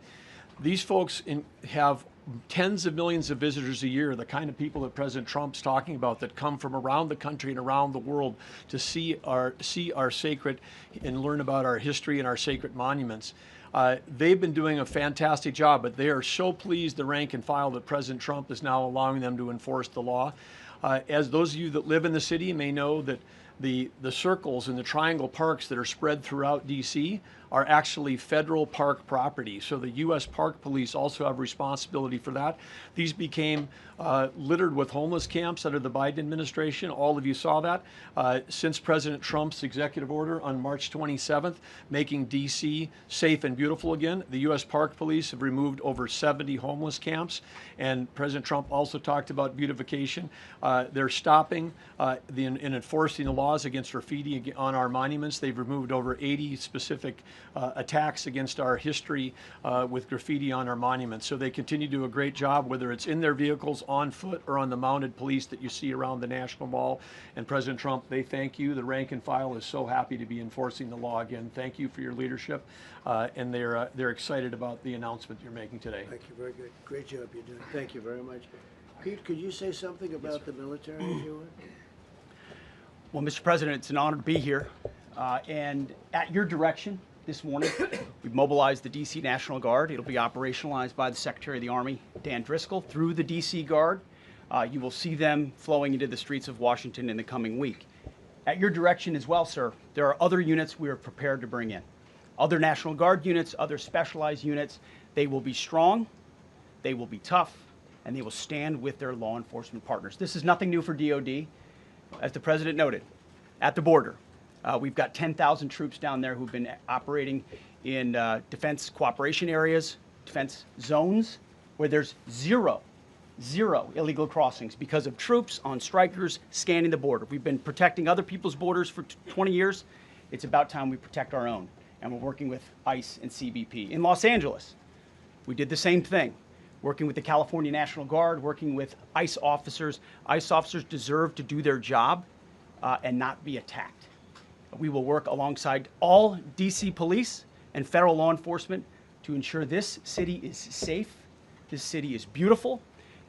These folks have tens of millions of visitors a year, the kind of people that President Trump's talking about that come from around the country and around the world to see our sacred and learn about our history and our sacred monuments. They've been doing a fantastic job, but they are so pleased, the rank and file, that President Trump is now allowing them to enforce the law. As those of you that live in the city may know that the circles and the triangle parks that are spread throughout DC are actually federal park property. So the U.S. Park Police also have responsibility for that. These became littered with homeless camps under the Biden administration. All of you saw that. Since President Trump's executive order on March 27th, making DC safe and beautiful again, the U.S. Park Police have removed over 70 homeless camps. And President Trump also talked about beautification. They're stopping and enforcing the laws against graffiti on our monuments. They've removed over 80 specific attacks against our history with graffiti on our monuments. So they continue to do a great job, whether it's in their vehicles, on foot, or on the mounted police that you see around the National Mall. And President Trump, they thank you. The rank and file is so happy to be enforcing the law again. Thank you for your leadership. And they're excited about the announcement you're making today. Thank you. Very good. Great job you're doing. Thank you very much. Pete, could you say something about the military, if you would? Well, Mr. President, it's an honor to be here. And at your direction this morning, we've mobilized the D.C. National Guard. It'll be operationalized by the Secretary of the Army, Dan Driscoll, through the D.C. Guard. You will see them flowing into the streets of Washington in the coming week. At your direction as well, sir, there are other units we are prepared to bring in. Other National Guard units, other specialized units. They will be strong, they will be tough, and they will stand with their law enforcement partners. This is nothing new for DOD. As the President noted, at the border, we've got 10,000 troops down there who've been operating in defense cooperation areas, defense zones, where there's zero illegal crossings because of troops on strikers scanning the border. We've been protecting other people's borders for 20 years. It's about time we protect our own. And we're working with ICE and CBP. In Los Angeles, we did the same thing, working with the California National Guard, working with ICE officers. ICE officers deserve to do their job and not be attacked. We will work alongside all DC police and federal law enforcement to ensure this city is safe, this city is beautiful.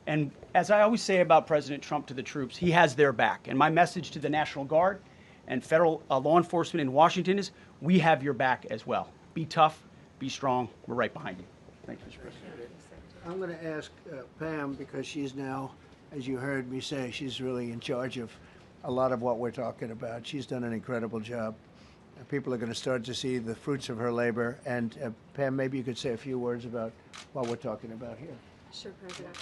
And as I always say about President Trump to the troops, he has their back. And my message to the National Guard and federal law enforcement in Washington is, we have your back as well. Be tough, be strong, we're right behind you. Thank you, Mr. President. I'm going to ask Pam, because she's now, as you heard me say, she's really in charge of a lot of what we're talking about. She's done an incredible job. People are going to start to see the fruits of her labor. And Pam, maybe you could say a few words about what we're talking about here. Sure, President.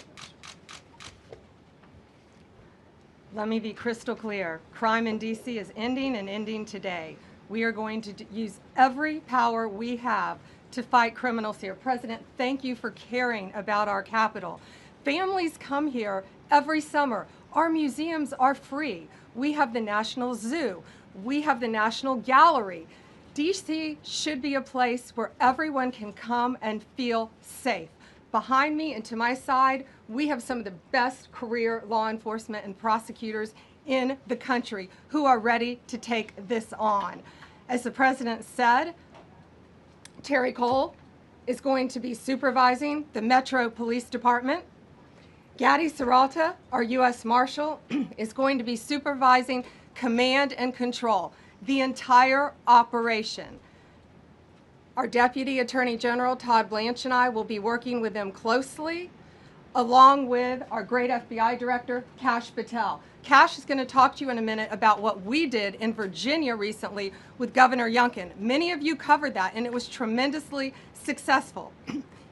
Let me be crystal clear. Crime in D.C. is ending and ending today. We are going to use every power we have to fight criminals here. President, thank you for caring about our capital. Families come here every summer. Our museums are free. We have the National Zoo. We have the National Gallery. D.C. should be a place where everyone can come and feel safe. Behind me and to my side, we have some of the best career law enforcement and prosecutors in the country who are ready to take this on. As the President said, Terry Cole is going to be supervising the Metro Police Department. Gaddy Serralta, our U.S. Marshal, is going to be supervising command and control, the entire operation. Our Deputy Attorney General, Todd Blanche, and I will be working with them closely, along with our great FBI Director, Kash Patel. Kash is going to talk to you in a minute about what we did in Virginia recently with Governor Youngkin. Many of you covered that, and it was tremendously successful.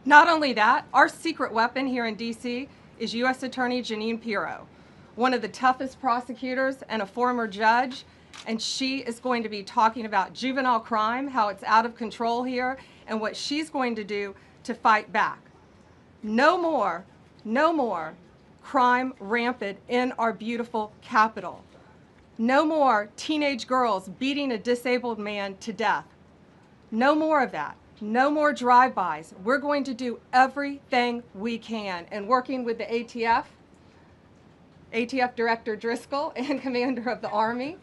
Not only that, our secret weapon here in D.C. is U.S. Attorney Jeanine Pirro, one of the toughest prosecutors and a former judge, and she is going to be talking about juvenile crime, how it's out of control here, and what she's going to do to fight back. No more crime rampant in our beautiful capital. No more teenage girls beating a disabled man to death. No more of that. No more drive-bys. We're going to do everything we can. And working with the ATF Director Driscoll and Commander of the Army,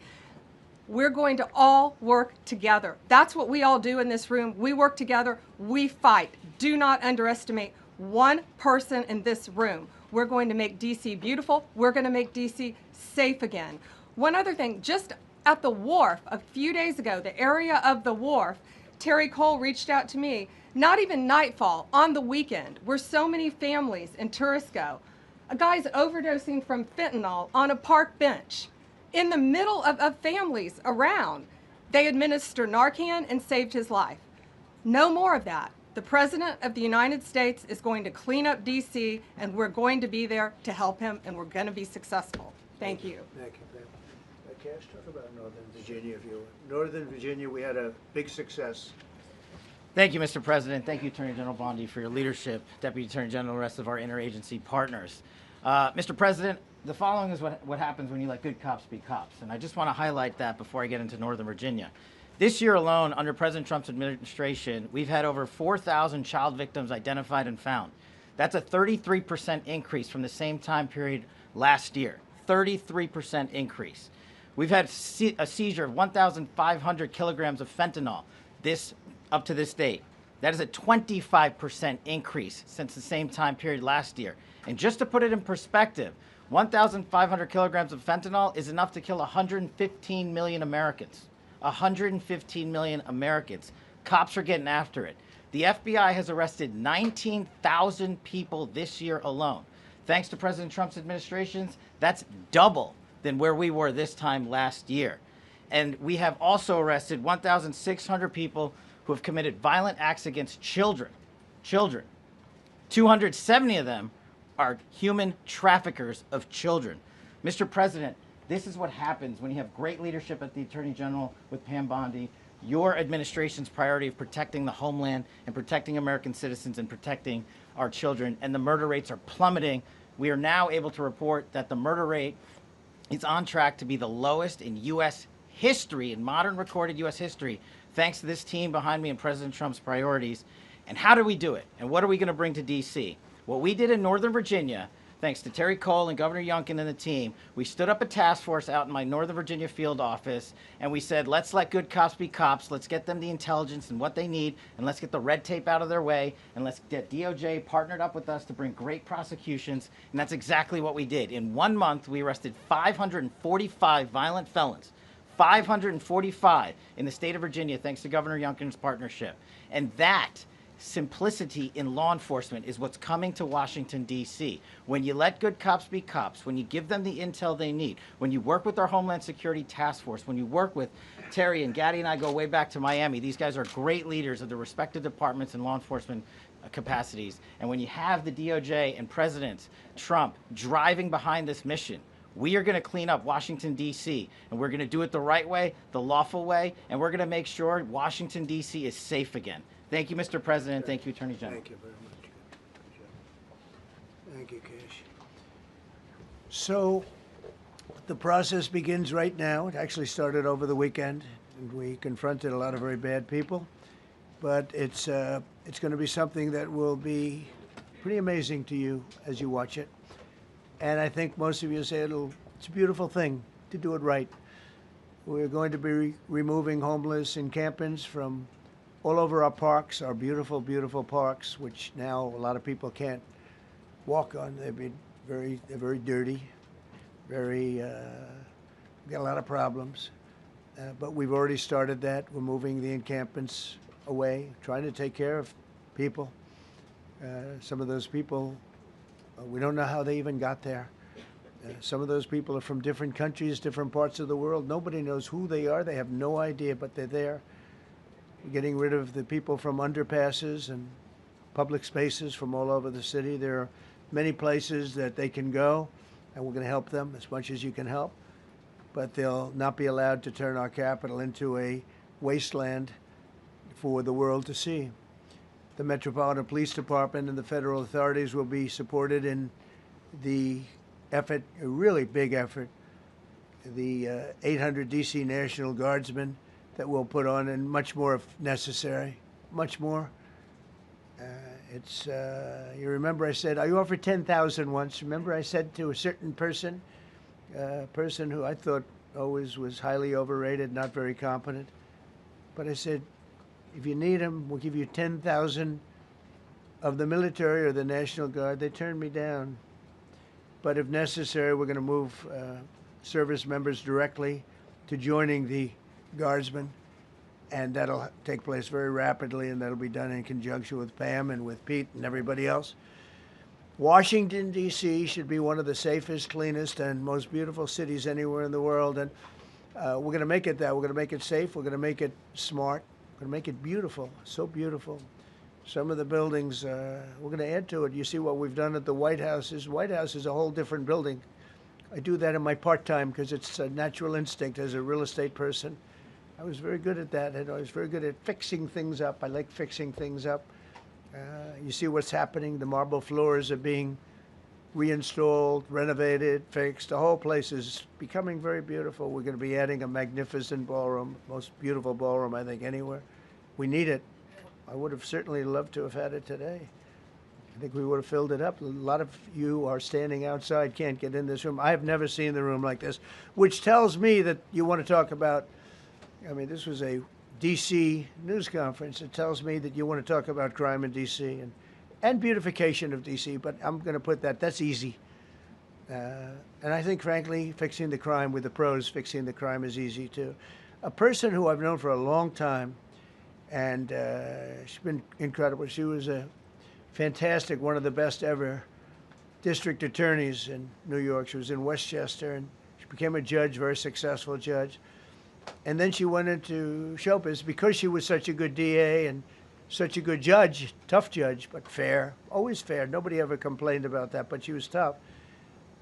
we're going to all work together. That's what we all do in this room. We work together, we fight. Do not underestimate one person in this room. We're going to make D.C. beautiful. We're going to make D.C. safe again. One other thing, just at the wharf a few days ago, the area of the wharf, Terry Cole reached out to me, not even nightfall, on the weekend, where so many families and tourists go. A guy's overdosing from fentanyl on a park bench in the middle of families around. They administer Narcan and saved his life. No more of that. The President of the United States is going to clean up D.C., and we're going to be there to help him, and we're going to be successful. Thank you. Thank you, Ben. Cash, talk about Northern Virginia, if you will. Northern Virginia, we had a big success. Thank you, Mr. President. Thank you, Attorney General Bondi, for your leadership, Deputy Attorney General, and the rest of our interagency partners. Mr. President, the following is what happens when you let good cops be cops, and I just want to highlight that before I get into Northern Virginia. This year alone, under President Trump's administration, we've had over 4,000 child victims identified and found. That's a 33% increase from the same time period last year. 33% increase. We've had a seizure of 1,500 kilograms of fentanyl up to this date. That is a 25% increase since the same time period last year. And just to put it in perspective, 1,500 kilograms of fentanyl is enough to kill 115 million Americans. 115 million Americans. Cops are getting after it. The FBI has arrested 19,000 people this year alone. Thanks to President Trump's administrations, that's double than where we were this time last year. And we have also arrested 1,600 people who have committed violent acts against children. 270 of them are human traffickers of children. Mr. President, this is what happens when you have great leadership at the Attorney General with Pam Bondi, your administration's priority of protecting the homeland and protecting American citizens and protecting our children, and the murder rates are plummeting. We are now able to report that the murder rate is on track to be the lowest in U.S. history, in modern recorded U.S. history, thanks to this team behind me and President Trump's priorities. And how do we do it? And what are we going to bring to D.C.? What we did in Northern Virginia, thanks to Terry Cole and Governor Youngkin and the team, we stood up a task force out in my Northern Virginia field office, and we said, let's let good cops be cops, let's get them the intelligence and what they need, and let's get the red tape out of their way, and let's get DOJ partnered up with us to bring great prosecutions, and that's exactly what we did. In 1 month, we arrested 545 violent felons. 545 in the state of Virginia, thanks to Governor Youngkin's partnership. And that simplicity in law enforcement is what's coming to Washington, D.C. When you let good cops be cops, when you give them the intel they need, when you work with our Homeland Security Task Force, when you work with Terry and Gaddy and I go way back to Miami, these guys are great leaders of the respective departments and law enforcement capacities. And when you have the DOJ and President Trump driving behind this mission, we are going to clean up Washington, D.C., and we're going to do it the right way, the lawful way, and we're going to make sure Washington, D.C. is safe again. Thank you, Mr. President. Thank you, Attorney General. Thank you very much. Thank you, Cash. So the process begins right now. It actually started over the weekend, and we confronted a lot of very bad people. But it's going to be something that will be pretty amazing to you as you watch it. And I think most of you say it's a beautiful thing to do it right. We're going to be removing homeless encampments from all over our parks, our beautiful, beautiful parks, which now a lot of people can't walk on. They're very dirty, we got a lot of problems. But we've already started that. We're moving the encampments away, trying to take care of people. Some of those people, we don't know how they even got there. Some of those people are from different countries, different parts of the world. Nobody knows who they are. They have no idea, but they're there. We're getting rid of the people from underpasses and public spaces from all over the city. There are many places that they can go, and we're going to help them as much as you can help. But they'll not be allowed to turn our capital into a wasteland for the world to see. The Metropolitan Police Department and the federal authorities will be supported in the effort, a really big effort, the 800 D.C. National Guardsmen that we'll put on, and much more if necessary, much more. You remember I said, I offered 10,000 once. Remember I said to a certain person, who I thought always was highly overrated, not very competent, but I said, if you need them, we'll give you 10,000 of the military or the National Guard. They turned me down. But if necessary, we're going to move service members directly to joining the Guardsmen, and that'll take place very rapidly, and that'll be done in conjunction with Pam and with Pete and everybody else. Washington, D.C. should be one of the safest, cleanest, and most beautiful cities anywhere in the world. And we're going to make it that. We're going to make it safe. We're going to make it smart. We're going to make it beautiful, so beautiful. Some of the buildings, we're going to add to it. You see what we've done at the White House. White House is a whole different building. I do that in my part-time because it's a natural instinct as a real estate person. I was very good at that, and I was very good at fixing things up. I like fixing things up. You see what's happening. The marble floors are being reinstalled, renovated, fixed. The whole place is becoming very beautiful. We're going to be adding a magnificent ballroom, most beautiful ballroom, I think, anywhere. We need it. I would have certainly loved to have had it today. I think we would have filled it up. A lot of you are standing outside, can't get in this room. I have never seen the room like this, which tells me that you want to talk about, I mean, this was a D.C. news conference. It tells me that you want to talk about crime in D.C. and beautification of D.C., but I'm going to put that's easy. And I think, frankly, fixing the crime with the pros, fixing the crime is easy, too. A person who I've known for a long time, and she's been incredible. She was a fantastic, one of the best ever district attorneys in New York. She was in Westchester, and she became a judge, very successful judge. And then she went into show business because she was such a good DA and such a good judge, tough judge, but fair, always fair. Nobody ever complained about that, but she was tough.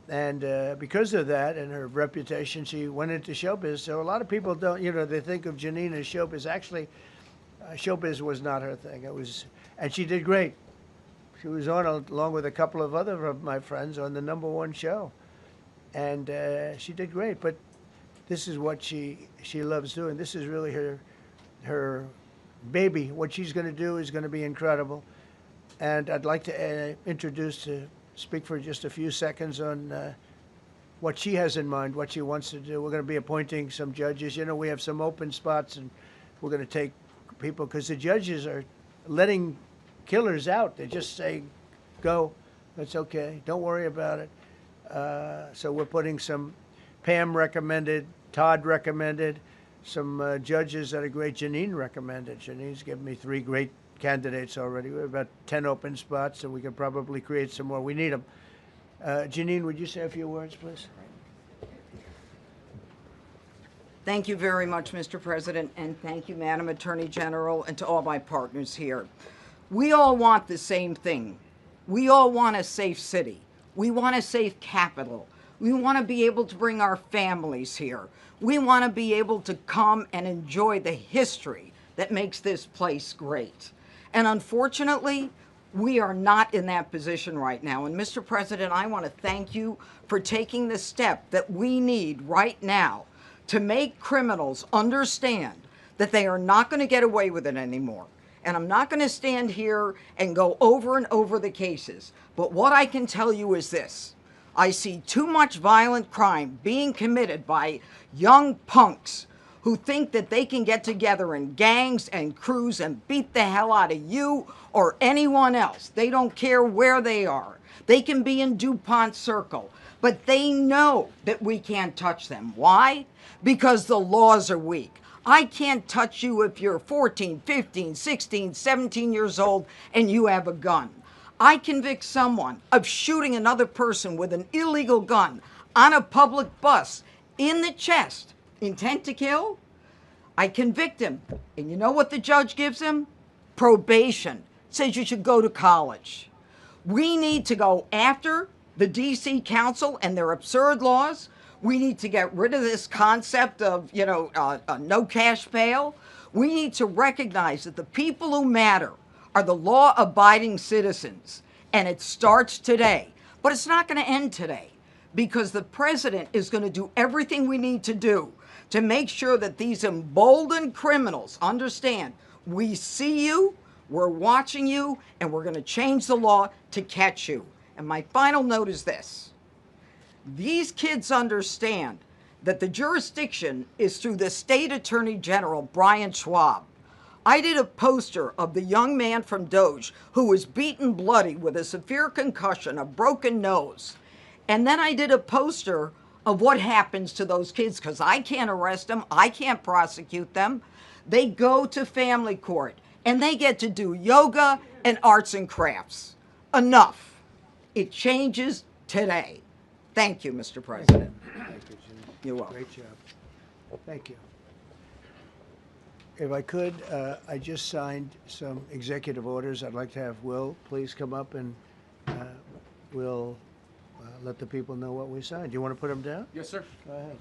And because of that and her reputation, she went into showbiz. So a lot of people don't, they think of Janine as showbiz. Actually, showbiz was not her thing. And she did great. She was on, along with a couple of other of my friends, on the #1 show. And she did great, but this is what she loves doing. This is really her baby. What she's going to do is going to be incredible. And I'd like to speak for just a few seconds on what she has in mind, what she wants to do. We're going to be appointing some judges. We have some open spots, and we're going to take people, because the judges are letting killers out. They just say, go, that's okay, don't worry about it. So we're putting some Pam recommended, Todd recommended, some judges that are great. Janine recommended. Janine's given me 3 great candidates already. We have about 10 open spots, and we could probably create some more. We need them. Janine, would you say a few words, please? Thank you very much, Mr. President, and thank you, Madam Attorney General, and to all my partners here. We all want the same thing. We all want a safe city. We want a safe capital. We want to be able to bring our families here. We want to be able to come and enjoy the history that makes this place great. And unfortunately, we are not in that position right now. And Mr. President, I want to thank you for taking the step that we need right now to make criminals understand that they are not going to get away with it anymore. And I'm not going to stand here and go over and over the cases. But what I can tell you is this. I see too much violent crime being committed by young punks who think that they can get together in gangs and crews and beat the hell out of you or anyone else. They don't care where they are. They can be in DuPont Circle, but they know that we can't touch them. Why? Because the laws are weak. I can't touch you if you're 14, 15, 16, 17 years old and you have a gun. I convict someone of shooting another person with an illegal gun on a public bus in the chest, intent to kill. I convict him. And you know what the judge gives him? Probation. Says you should go to college. We need to go after the DC Council and their absurd laws. We need to get rid of this concept of, no cash bail. We need to recognize that the people who matter are the law-abiding citizens, and it starts today. But it's not going to end today, because the president is going to do everything we need to do to make sure that these emboldened criminals understand we see you, we're watching you, and we're going to change the law to catch you. And my final note is this. These kids understand that the jurisdiction is through the State Attorney General, Brian Schwab. I did a poster of the young man from Doge who was beaten bloody with a severe concussion, a broken nose. And then I did a poster of what happens to those kids, because I can't arrest them, I can't prosecute them. They go to family court and they get to do yoga and arts and crafts. Enough. It changes today. Thank you, Mr. President. Thank you, Jim. You're welcome. Great job. Thank you. If I could, I just signed some executive orders. I'd like to have Will please come up and we'll let the people know what we signed. Do you want to put them down? Yes, sir. Go ahead.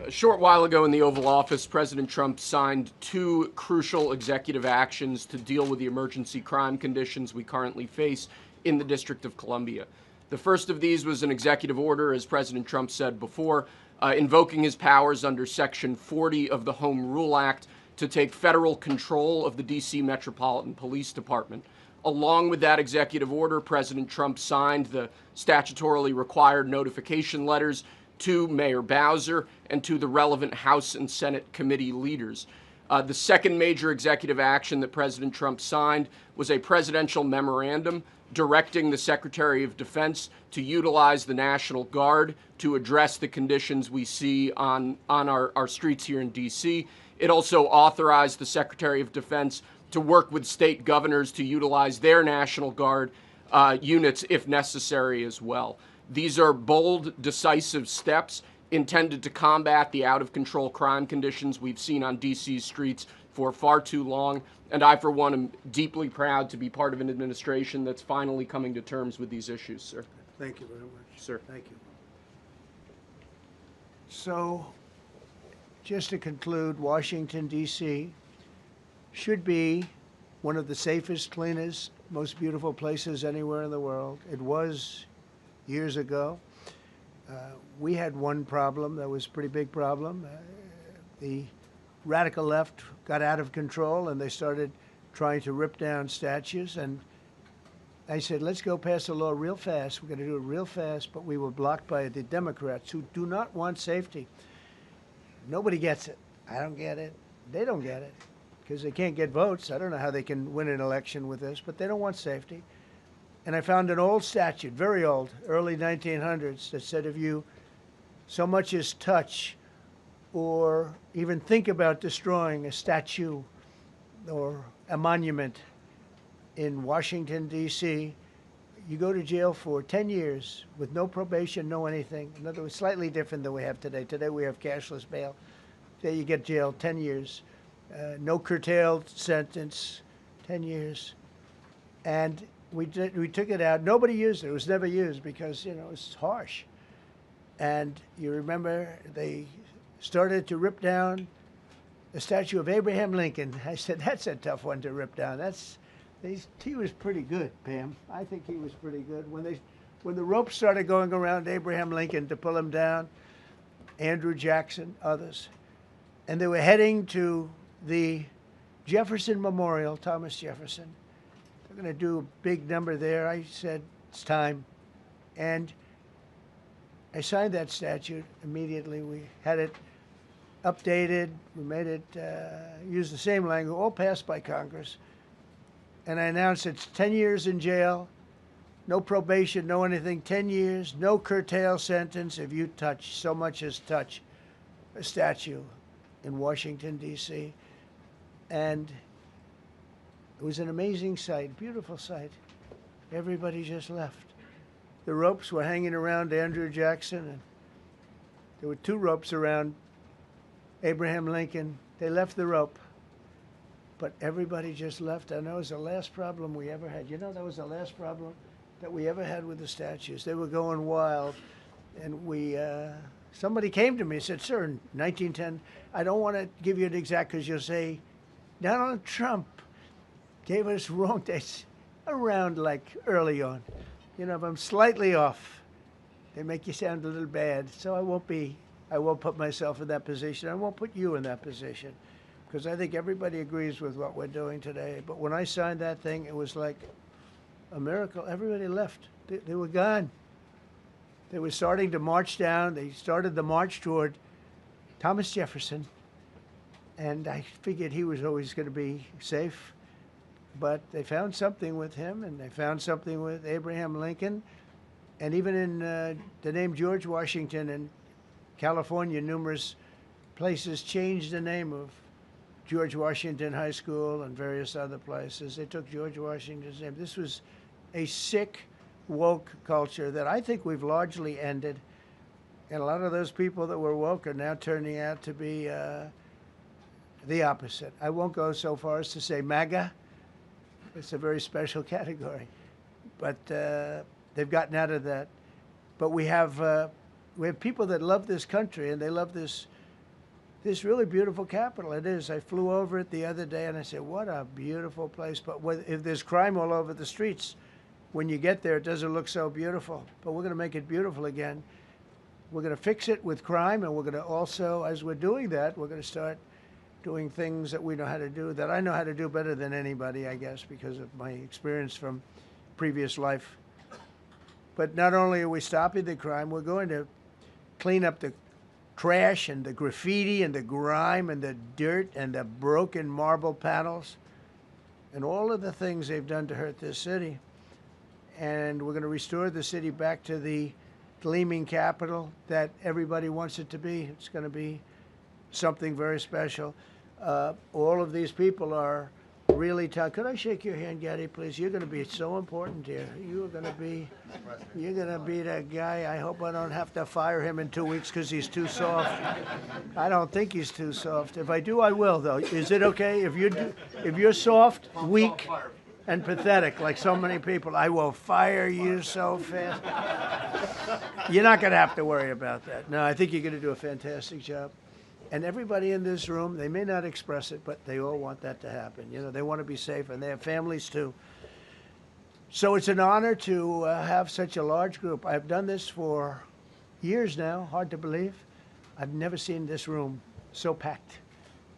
A short while ago in the Oval Office, President Trump signed 2 crucial executive actions to deal with the emergency crime conditions we currently face in the District of Columbia. The first of these was an executive order, as President Trump said before, invoking his powers under Section 40 of the Home Rule Act to take federal control of the D.C. Metropolitan Police Department. Along with that executive order, President Trump signed the statutorily required notification letters to Mayor Bowser and to the relevant House and Senate committee leaders. The second major executive action that President Trump signed was a presidential memorandum directing the Secretary of Defense to utilize the National Guard to address the conditions we see on our streets here in D.C. It also authorized the Secretary of Defense to work with state governors to utilize their National Guard units if necessary as well. These are bold, decisive steps intended to combat the out-of-control crime conditions we've seen on D.C.'s streets for far too long, and I, for one, am deeply proud to be part of an administration that's finally coming to terms with these issues, sir. Thank you very much. Sir. Thank you. So, just to conclude, Washington, D.C. should be one of the safest, cleanest, most beautiful places anywhere in the world. It was years ago. We had one problem that was a pretty big problem. The radical left got out of control and they started trying to rip down statues. And I said, let's go pass a law real fast. We're going to do it real fast, but we were blocked by the Democrats who do not want safety. Nobody gets it. I don't get it. They don't get it because they can't get votes. I don't know how they can win an election with this, but they don't want safety. And I found an old statute, very old, early 1900s, that said if you so much as touch or even think about destroying a statue or a monument in Washington, D.C., you go to jail for 10 years with no probation, no anything. In other words, slightly different than we have today. Today we have cashless bail. Today you get jailed 10 years. No curtailed sentence, 10 years. And we took it out. Nobody used it. It was never used because, you know, it's harsh. And you remember they started to rip down the statue of Abraham Lincoln. I said, that's a tough one to rip down. He was pretty good, Pam. I think he was pretty good. When the ropes started going around Abraham Lincoln to pull him down, Andrew Jackson, others, and they were heading to the Jefferson Memorial, Thomas Jefferson. They're going to do a big number there. I said, it's time. And I signed that statute immediately. We had it updated. We made it use the same language, all passed by Congress. And I announced it's 10 years in jail, no probation, no anything, 10 years, no curtail sentence if you touch, so much as touch a statue in Washington, D.C. And it was an amazing sight, beautiful sight. Everybody just left. The ropes were hanging around Andrew Jackson, and there were 2 ropes around Abraham Lincoln. They left the rope, but everybody just left. And that was the last problem we ever had. You know, that was the last problem that we ever had with the statues. They were going wild, and somebody came to me and said, sir, in 1910, I don't want to give you an exact because you'll say, Donald Trump gave us wrong dates around like early on. You know, if I'm slightly off, they make you sound a little bad. So I won't put myself in that position. I won't put you in that position because I think everybody agrees with what we're doing today. But when I signed that thing, it was like a miracle. Everybody left. They were gone. They were starting to march down. They started the march toward Thomas Jefferson. And I figured he was always going to be safe. But they found something with him, and they found something with Abraham Lincoln. And even in the name George Washington in California, numerous places changed the name of George Washington High School and various other places. They took George Washington's name. This was a sick, woke culture that I think we've largely ended. And a lot of those people that were woke are now turning out to be the opposite. I won't go so far as to say MAGA. It's a very special category. But they've gotten out of that. But we have people that love this country, and they love this really beautiful capital. It is. I flew over it the other day, and I said, what a beautiful place. But if there's crime all over the streets, when you get there, it doesn't look so beautiful. But we're going to make it beautiful again. We're going to fix it with crime, and we're going to also, as we're doing that, we're going to start doing things that we know how to do, that I know how to do better than anybody, I guess, because of my experience from previous life. But not only are we stopping the crime, we're going to clean up the trash and the graffiti and the grime and the dirt and the broken marble panels and all of the things they've done to hurt this city. And we're going to restore the city back to the gleaming capital that everybody wants it to be. It's going to be something very special. All of these people are really tough. Could I shake your hand, Gaddy, please? You're going to be so important here. You're going to be that guy. I hope I don't have to fire him in 2 weeks because he's too soft. I don't think he's too soft. If I do, I will, though. Is it okay? If you're soft, weak, and pathetic, like so many people, I will fire you so fast. You're not going to have to worry about that. No, I think you're going to do a fantastic job. And everybody in this room, they may not express it, but they all want that to happen. You know, they want to be safe, and they have families too. So it's an honor to have such a large group. I've done this for years now, hard to believe. I've never seen this room so packed.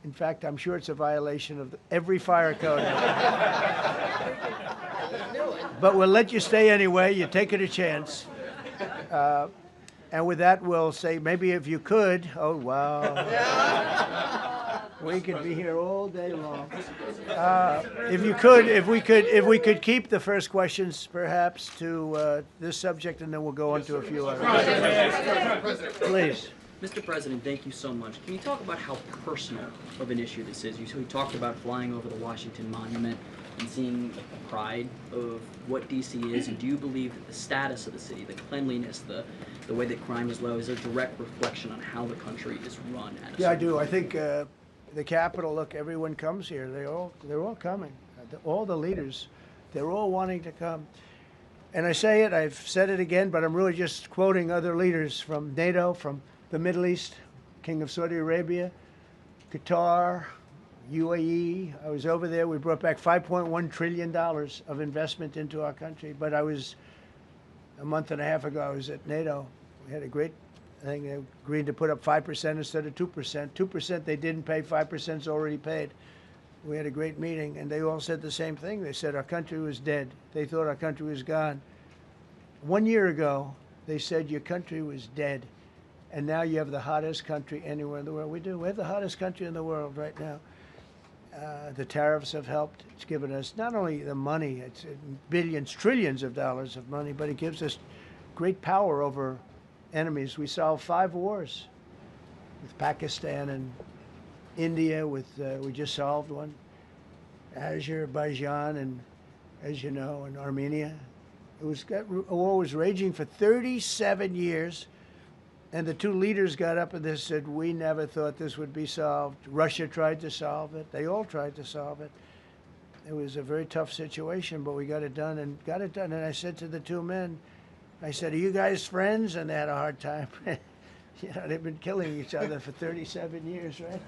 In fact, I'm sure it's a violation of every fire code. But we'll let you stay anyway. You're taking a chance. And with that, we'll say, maybe if you could, oh, wow. We could be here all day long. If we could keep the first questions, perhaps, to this subject, and then we'll go on to a few others. Please. Mr. President, thank you so much. Can you talk about how personal of an issue this is? You talked about flying over the Washington Monument and seeing the pride of what D.C. is, and do you believe that the status of the city, the cleanliness, the way that crime is low, is a direct reflection on how the country is run? Yeah, I do. I think the Capitol, look, everyone comes here. They're all coming. All the leaders, they're all wanting to come. And I say it, I've said it again, but I'm really just quoting other leaders from NATO, from the Middle East, King of Saudi Arabia, Qatar, UAE. I was over there. We brought back $5.1 trillion of investment into our country. But a month and a half ago, I was at NATO. We had a great thing. They agreed to put up 5% instead of 2%. 2% they didn't pay, 5% is already paid. We had a great meeting, and they all said the same thing. They said our country was dead. They thought our country was gone. 1 year ago, they said your country was dead. And now you have the hottest country anywhere in the world. We do. We have the hottest country in the world right now. The tariffs have helped. It's given us not only the money, it's billions, trillions of dollars of money, but it gives us great power over enemies. We solved 5 wars with Pakistan and India. We just solved one. Azerbaijan and, as you know, and Armenia. A war was raging for 37 years. And the 2 leaders got up and they said, we never thought this would be solved. Russia tried to solve it. They all tried to solve it. It was a very tough situation, but we got it done and got it done. And I said to the 2 men, I said, are you guys friends? And they had a hard time. You know, they've been killing each other for 37 years, right?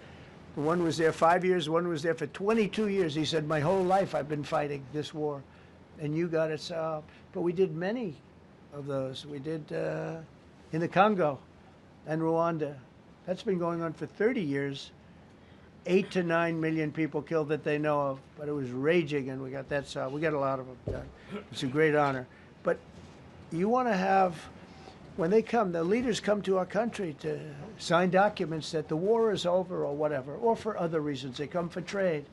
One was there 5 years, one was there for 22 years. He said, my whole life I've been fighting this war, and you got it solved. But we did many of those. We did in the Congo and Rwanda. That's been going on for 30 years. 8 to 9 million people killed that they know of, but it was raging, and we got that solved. We got a lot of them done. It's a great honor. But you want to have, when they come, the leaders come to our country to sign documents that the war is over or whatever, or for other reasons. They come for trade.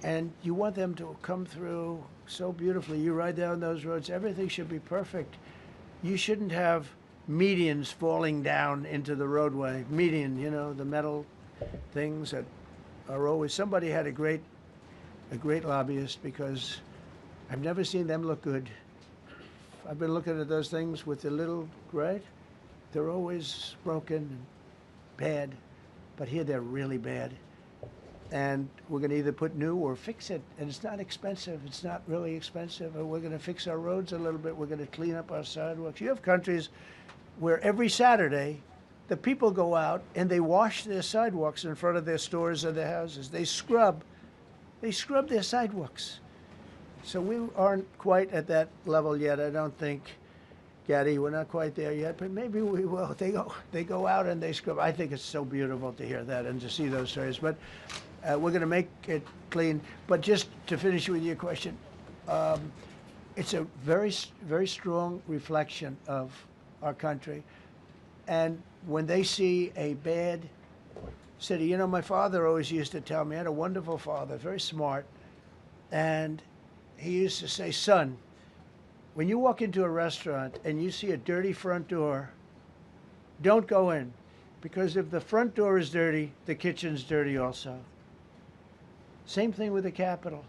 And you want them to come through so beautifully. You ride down those roads, everything should be perfect. You shouldn't have medians falling down into the roadway. Median, you know, the metal things that are always, somebody had a great lobbyist, because I've never seen them look good. I've been looking at those things with the little, right? They're always broken and bad, but here they're really bad. And we're going to either put new or fix it. And it's not expensive. It's not really expensive. And we're going to fix our roads a little bit. We're going to clean up our sidewalks. You have countries where every Saturday, the people go out and they wash their sidewalks in front of their stores or their houses. They scrub their sidewalks. So we aren't quite at that level yet. I don't think, Gaddy, we're not quite there yet, but maybe we will. They go out and they scrub. I think it's so beautiful to hear that and to see those stories. But we're going to make it clean. But just to finish with your question, it's a very, very strong reflection of our country. And when they see a bad city, you know, my father always used to tell me, I had a wonderful father, very smart, and he used to say, son, when you walk into a restaurant and you see a dirty front door, don't go in, because if the front door is dirty, the kitchen's dirty also. Same thing with the Capitol.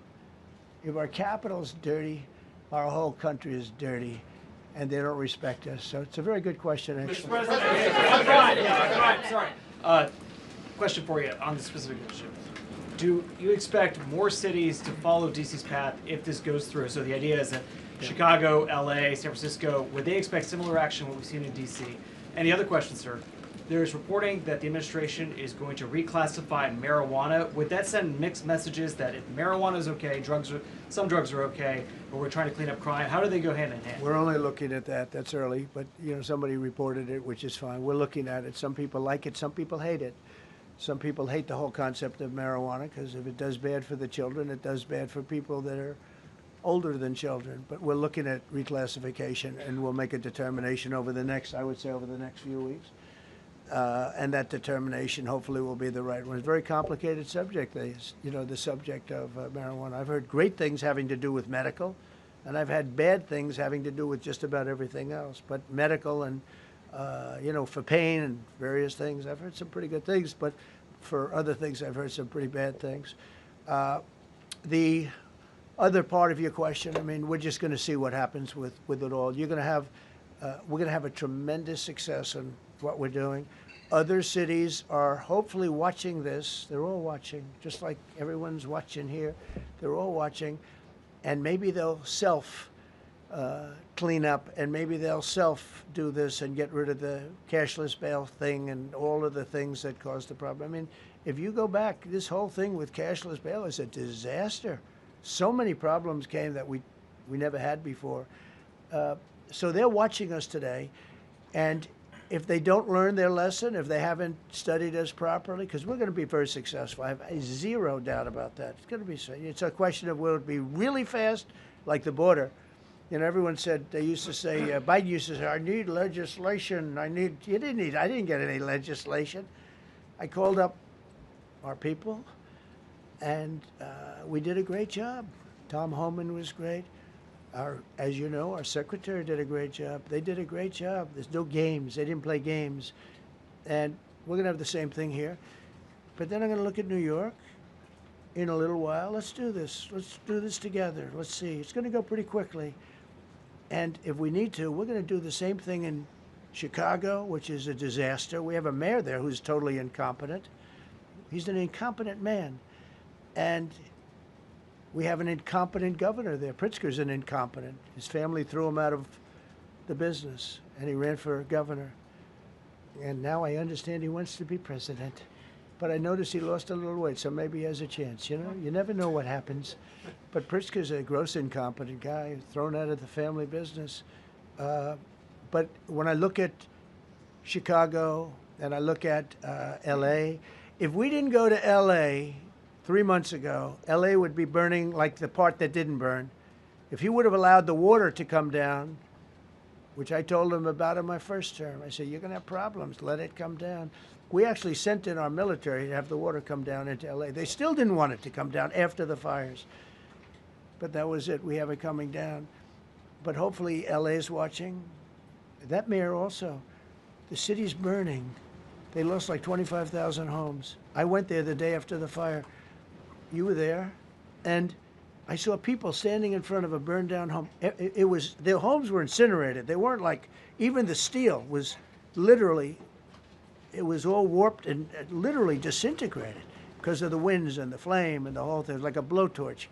If our Capitol's dirty, our whole country is dirty, and they don't respect us. So it's a very good question, actually. Mr. President, sorry. Question for you on the specific issue. Do you expect more cities to follow DC's path if this goes through? So the idea is that Chicago, LA, San Francisco, would they expect similar action to what we've seen in DC? And the other question, sir, there's reporting that the administration is going to reclassify marijuana. Would that send mixed messages that if marijuana is okay, some drugs are okay, but we're trying to clean up crime? How do they go hand in hand? We're only looking at that. That's early, but you know, somebody reported it, which is fine. We're looking at it. Some people like it, some people hate it. Some people hate the whole concept of marijuana because if it does bad for the children, it does bad for people that are older than children. But we're looking at reclassification, and we'll make a determination over the next, I would say, over the next few weeks. And that determination hopefully will be the right one. It's a very complicated subject, you know, the subject of marijuana. I've heard great things having to do with medical, and I've had bad things having to do with just about everything else. But medical and, you know, for pain and various things, I've heard some pretty good things, but for other things, I've heard some pretty bad things. The other part of your question, I mean, we're just going to see what happens with it all. You're going to have, we're going to have a tremendous success in what we're doing. Other cities are hopefully watching this. They're all watching, just like everyone's watching here. They're all watching, and maybe they'll clean up, and maybe they'll do this and get rid of the cashless bail thing and all of the things that caused the problem. I mean, if you go back, this whole thing with cashless bail is a disaster. So many problems came that we never had before. So they're watching us today, and if they don't learn their lesson, if they haven't studied us properly, because we're going to be very successful. I have zero doubt about that. It's going to be. It's a question of will it be really fast, like the border. You know, everyone said, they used to say, Biden used to say, I need legislation. I didn't get any legislation. I called up our people, and we did a great job. Tom Homan was great. As you know, our secretary did a great job. They did a great job. There's no games. They didn't play games. And we're going to have the same thing here. But then I'm going to look at New York in a little while. Let's do this. Let's do this together. Let's see. It's going to go pretty quickly. And if we need to, we're going to do the same thing in Chicago, which is a disaster. We have a mayor there who's totally incompetent. He's an incompetent man. And we have an incompetent governor there. Pritzker's an incompetent. His family threw him out of the business, and he ran for governor. And now I understand he wants to be president. But I noticed he lost a little weight, so maybe he has a chance. You know, you never know what happens. But Pritzker's a gross incompetent guy, thrown out of the family business. But when I look at Chicago and I look at L.A., if we didn't go to L.A. 3 months ago, L.A. would be burning like the part that didn't burn. If he would have allowed the water to come down, which I told him about in my first term, I said, you're going to have problems. Let it come down. We actually sent in our military to have the water come down into L.A. They still didn't want it to come down after the fires. But that was it. We have it coming down. But hopefully L.A. is watching. That mayor also. The city's burning. They lost like 25,000 homes. I went there the day after the fire. You were there. And I saw people standing in front of a burned down home. It was, their homes were incinerated. They weren't like, even the steel was literally, it was all warped and literally disintegrated because of the winds and the flame and the whole thing, like a blowtorch.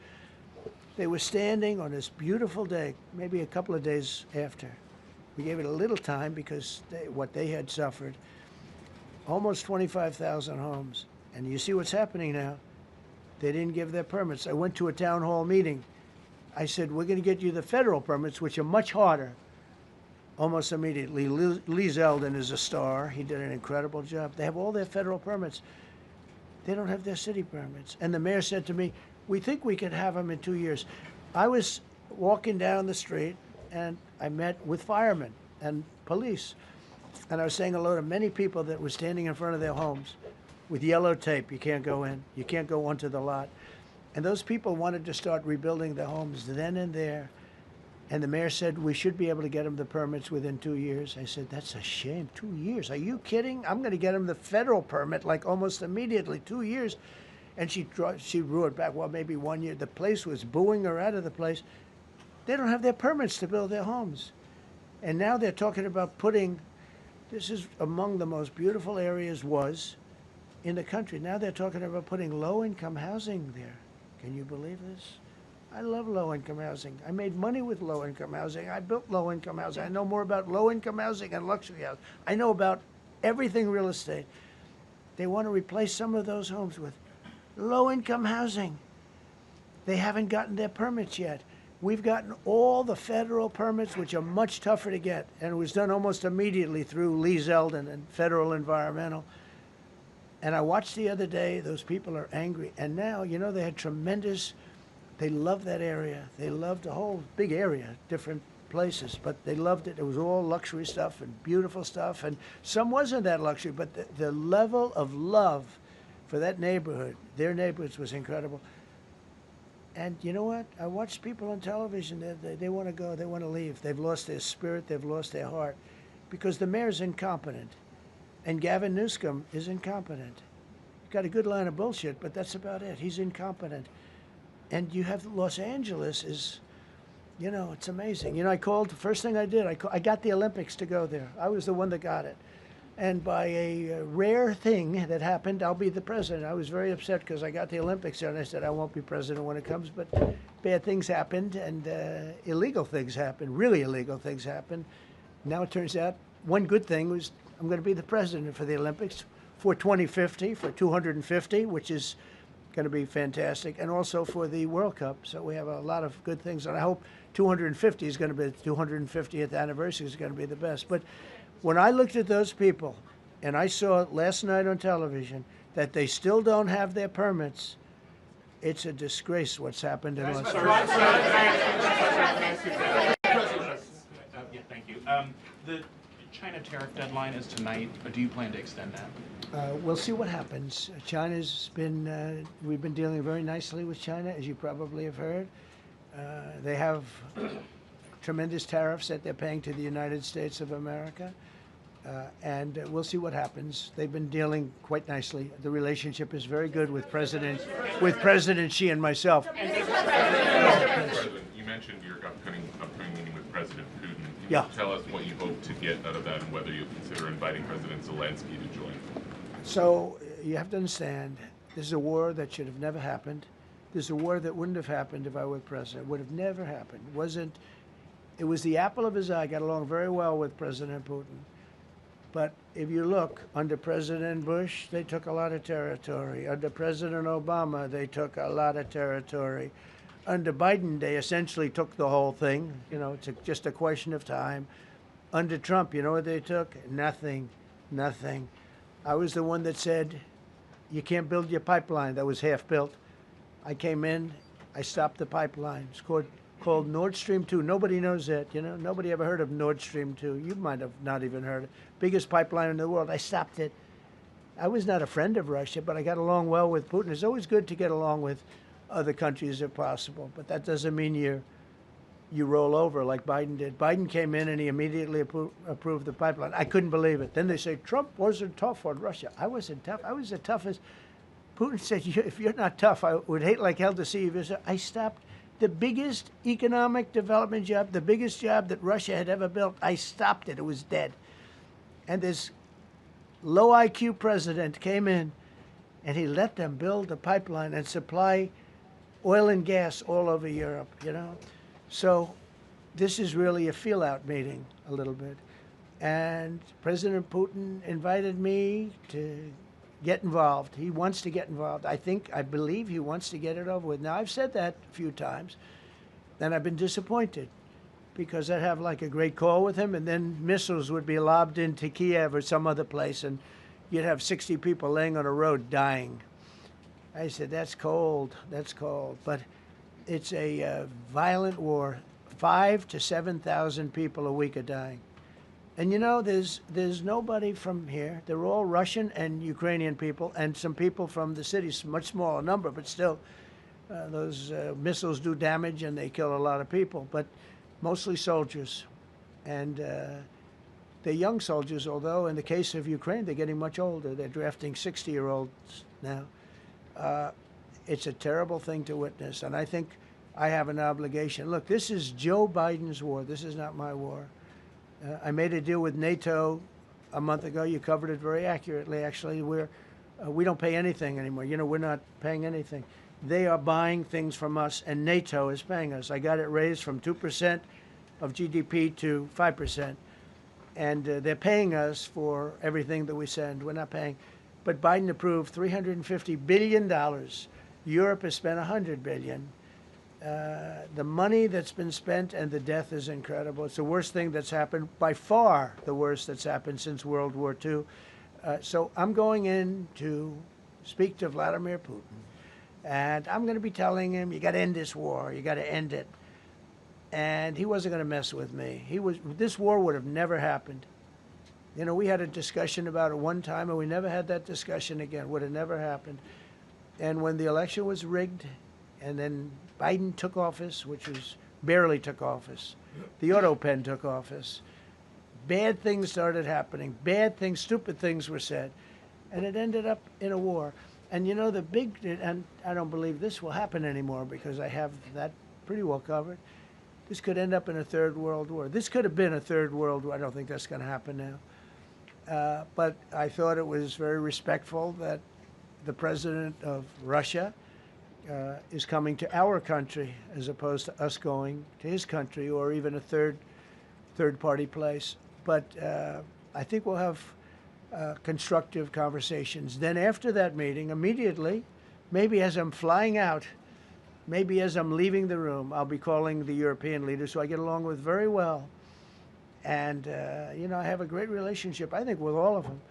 They were standing on this beautiful day, maybe a couple of days after. We gave it a little time because what they had suffered. Almost 25,000 homes. And you see what's happening now. They didn't give their permits. I went to a town hall meeting. I said, we're going to get you the federal permits, which are much harder. Almost immediately, Lee Zeldin is a star. He did an incredible job. They have all their federal permits. They don't have their city permits. And the mayor said to me, we think we could have them in 2 years. I was walking down the street, and I met with firemen and police. And I was saying hello to many people that were standing in front of their homes with yellow tape. You can't go in. You can't go onto the lot. And those people wanted to start rebuilding their homes then and there. And the mayor said, we should be able to get them the permits within 2 years. I said, that's a shame. 2 years? Are you kidding? I'm going to get them the federal permit like almost immediately, 2 years. And she roared back, well, maybe 1 year. The place was booing her out of the place. They don't have their permits to build their homes. And now they're talking about putting, this is among the most beautiful areas in the country. Now they're talking about putting low-income housing there. Can you believe this? I love low-income housing. I made money with low-income housing. I built low-income housing. I know more about low-income housing and luxury housing. I know about everything real estate. They want to replace some of those homes with low-income housing. They haven't gotten their permits yet. We've gotten all the federal permits, which are much tougher to get, and it was done almost immediately through Lee Zeldin and Federal Environmental. And I watched the other day, those people are angry. And now, you know, they had tremendous, they loved that area. They loved the whole big area, different places, but they loved it. It was all luxury stuff and beautiful stuff. And some wasn't that luxury, but the level of love for that neighborhood, their neighborhoods, was incredible. And you know what? I watched people on television, they want to go, they want to leave. They've lost their spirit, they've lost their heart, because the mayor's incompetent. And Gavin Newsom is incompetent. He's got a good line of bullshit, but that's about it. He's incompetent. And you have Los Angeles is, you know, it's amazing. You know, I called, the first thing I did, I got the Olympics to go there. I was the one that got it. And by a rare thing that happened, I'll be the president. I was very upset because I got the Olympics there, and I said, I won't be president when it comes. But bad things happened, and illegal things happened, really illegal things happened. Now it turns out one good thing was I'm going to be the president for the Olympics for 2050, for 250, which is going to be fantastic, and also for the World Cup. So we have a lot of good things, and I hope 250 is going to be, the 250th anniversary is going to be the best. But when I looked at those people, and I saw last night on television that they still don't have their permits, it's a disgrace what's happened in Los Angeles. Yeah, thank you. The China tariff deadline is tonight. Do you plan to extend that? We'll see what happens. China's been, we've been dealing very nicely with China, as you probably have heard. They have tremendous tariffs that they're paying to the United States of America. And we'll see what happens. They've been dealing quite nicely. The relationship is very good with President Xi and myself. President, you mentioned your upcoming meeting with President Putin. Can you tell us what you hope to get out of that and whether you'll consider inviting President Zelensky to join? So you have to understand, this is a war that should have never happened. This is a war that wouldn't have happened if I were president. It would have never happened. It was the apple of his eye. I got along very well with President Putin. But if you look, under President Bush, they took a lot of territory. Under President Obama, they took a lot of territory. Under Biden, they essentially took the whole thing. You know, it's just a question of time. Under Trump, you know what they took? Nothing, nothing. I was the one that said, you can't build your pipeline. That was half built. I came in, I stopped the pipeline. It's called Nord Stream 2. Nobody knows that, you know. Nobody ever heard of Nord Stream 2. You might have not even heard it. Biggest pipeline in the world. I stopped it. I was not a friend of Russia, but I got along well with Putin. It's always good to get along with other countries if possible, but that doesn't mean you roll over like Biden did. Biden came in and he immediately approved the pipeline. I couldn't believe it. Then they say Trump wasn't tough on Russia. I wasn't tough. I was the toughest. Putin said, if you're not tough, I would hate like hell to see you. I stopped The biggest economic development job, the biggest job that Russia had ever built, I stopped it. It was dead. And this low IQ president came in and he let them build a pipeline and supply oil and gas all over Europe, you know. So this is really a feel-out meeting a little bit. And President Putin invited me to get involved. He wants to get involved. I believe he wants to get it over with. Now, I've said that a few times, and I've been disappointed because I'd have like a great call with him, and then missiles would be lobbed into Kiev or some other place, and you'd have 60 people laying on a road dying. I said, that's cold, that's cold. But it's a violent war. 5,000 to 7,000 people a week are dying. And you know, there's nobody from here. They're all Russian and Ukrainian people, and some people from the cities, much smaller number, but still, those missiles do damage and they kill a lot of people, but mostly soldiers. And they're young soldiers, although in the case of Ukraine, they're getting much older. They're drafting 60-year-olds now. It's a terrible thing to witness, and I think I have an obligation. Look, this is Joe Biden's war. This is not my war. I made a deal with NATO a month ago. You covered it very accurately, actually. We don't pay anything anymore. You know, we're not paying anything. They are buying things from us, and NATO is paying us. I got it raised from 2% of GDP to 5%. And they're paying us for everything that we send. We're not paying. But Biden approved $350 billion. Europe has spent $100 billion. The money that's been spent and the death is incredible. It's the worst thing that's happened, by far the worst that's happened since World War II. So I'm going in to speak to Vladimir Putin. And I'm going to be telling him, you got to end this war. You got to end it. And he wasn't going to mess with me. This war would have never happened. You know, we had a discussion about it one time, and we never had that discussion again. Would have never happened. And when the election was rigged, and then Biden took office, which was barely took office, the auto pen took office, bad things started happening. Bad things, stupid things were said. And it ended up in a war. And you know, and I don't believe this will happen anymore because I have that pretty well covered. This could end up in a third world war. This could have been a third world war. I don't think that's going to happen now. But I thought it was very respectful that the president of Russia is coming to our country as opposed to us going to his country or even a third-party place. But I think we'll have constructive conversations. Then after that meeting, immediately, maybe as I'm flying out, maybe as I'm leaving the room, I'll be calling the European leaders who I get along with very well. And, you know, I have a great relationship, I think, with all of them.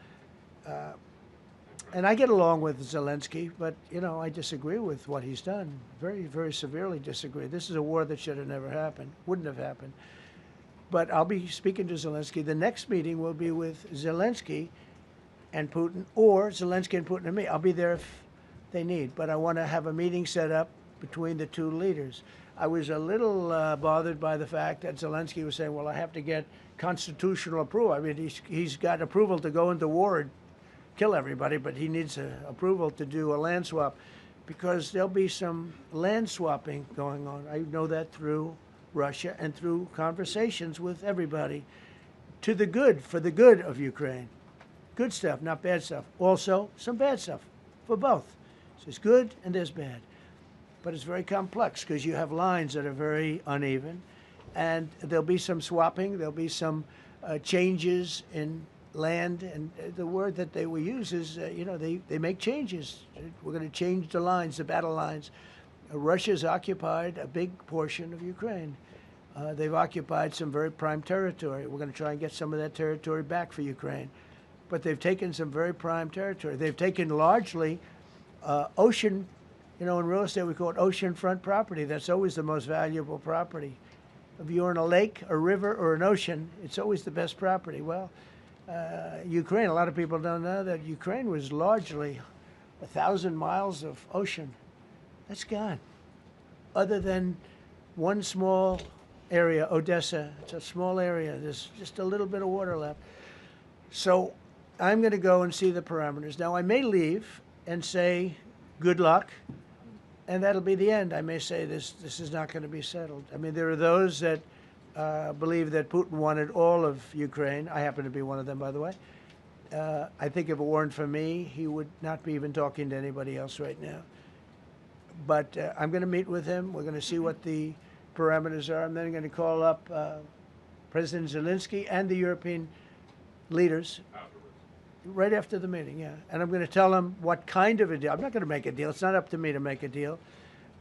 And I get along with Zelensky, but, you know, I disagree with what he's done. Very, very severely disagree. This is a war that should have never happened, wouldn't have happened. But I'll be speaking to Zelensky. The next meeting will be with Zelensky and Putin, or Zelensky and Putin and me. I'll be there if they need, but I want to have a meeting set up between the two leaders. I was a little bothered by the fact that Zelensky was saying, well, I have to get constitutional approval. I mean, he's got approval to go into war and kill everybody, but he needs approval to do a land swap because there'll be some land swapping going on. I know that through Russia and through conversations with everybody to the good, for the good of Ukraine. Good stuff, not bad stuff. Also, some bad stuff for both. So there's good and there's bad. But it's very complex because you have lines that are very uneven. And there'll be some swapping. There'll be some changes in land. And the word that they will use is, you know, they make changes. We're going to change the lines, the battle lines. Russia's occupied a big portion of Ukraine. They've occupied some very prime territory. We're going to try and get some of that territory back for Ukraine. But they've taken some very prime territory. They've taken largely ocean, you know, in real estate we call it oceanfront property. That's always the most valuable property. If you're in a lake, a river, or an ocean, it's always the best property. Well, Ukraine, a lot of people don't know that Ukraine was largely 1,000 miles of ocean. That's gone. Other than one small area, Odessa, it's a small area. There's just a little bit of water left. So I'm going to go and see the parameters. Now, I may leave and say, good luck, and that'll be the end. I may say this is not going to be settled. I mean, there are those that believe that Putin wanted all of Ukraine. I happen to be one of them, by the way. I think if it weren't for me, he would not be even talking to anybody else right now. But I'm going to meet with him. We're going to see what the parameters are. I'm then going to call up President Zelensky and the European leaders right after the meeting, yeah. And I'm going to tell them what kind of a deal. I'm not going to make a deal. It's not up to me to make a deal.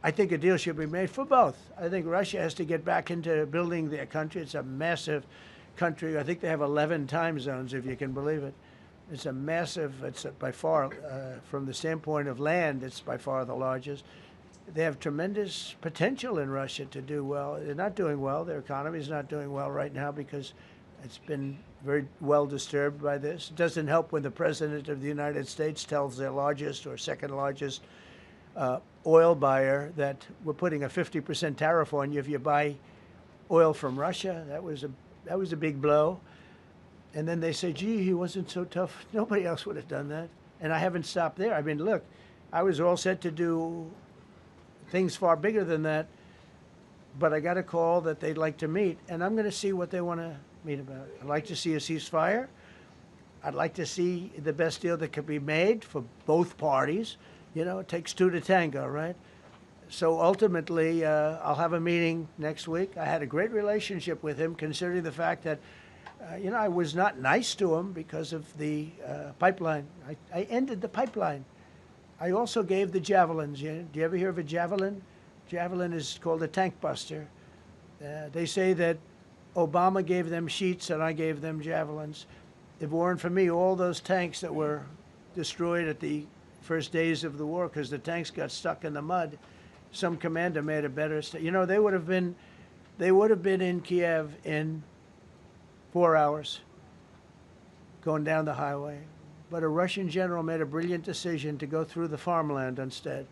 I think a deal should be made for both. I think Russia has to get back into building their country. It's a massive country. I think they have 11 time zones, if you can believe it. It's a massive, it's by far, from the standpoint of land, it's by far the largest. They have tremendous potential in Russia to do well. They're not doing well. Their economy is not doing well right now because it's been very well disturbed by this. It doesn't help when the President of the United States tells their largest or second largest oil buyer that we're putting a 50% tariff on you if you buy oil from Russia. That was a big blow. And then they say, gee, he wasn't so tough. Nobody else would have done that. And I haven't stopped there. I mean, look, I was all set to do things far bigger than that, but I got a call that they'd like to meet, and I'm going to see what they want to meet about. I'd like to see a ceasefire. I'd like to see the best deal that could be made for both parties. You know, it takes two to tango, right? So ultimately, I'll have a meeting next week. I had a great relationship with him, considering the fact that, you know, I was not nice to him because of the pipeline. I ended the pipeline. I also gave the javelins. Do you ever hear of a javelin? Javelin is called a tank buster. They say that Obama gave them sheets and I gave them javelins. If it weren't for me, all those tanks that were destroyed at the first days of the war because the tanks got stuck in the mud, some commander made a better. You know, they would have been in Kiev in 4 hours, going down the highway. But a Russian general made a brilliant decision to go through the farmland instead.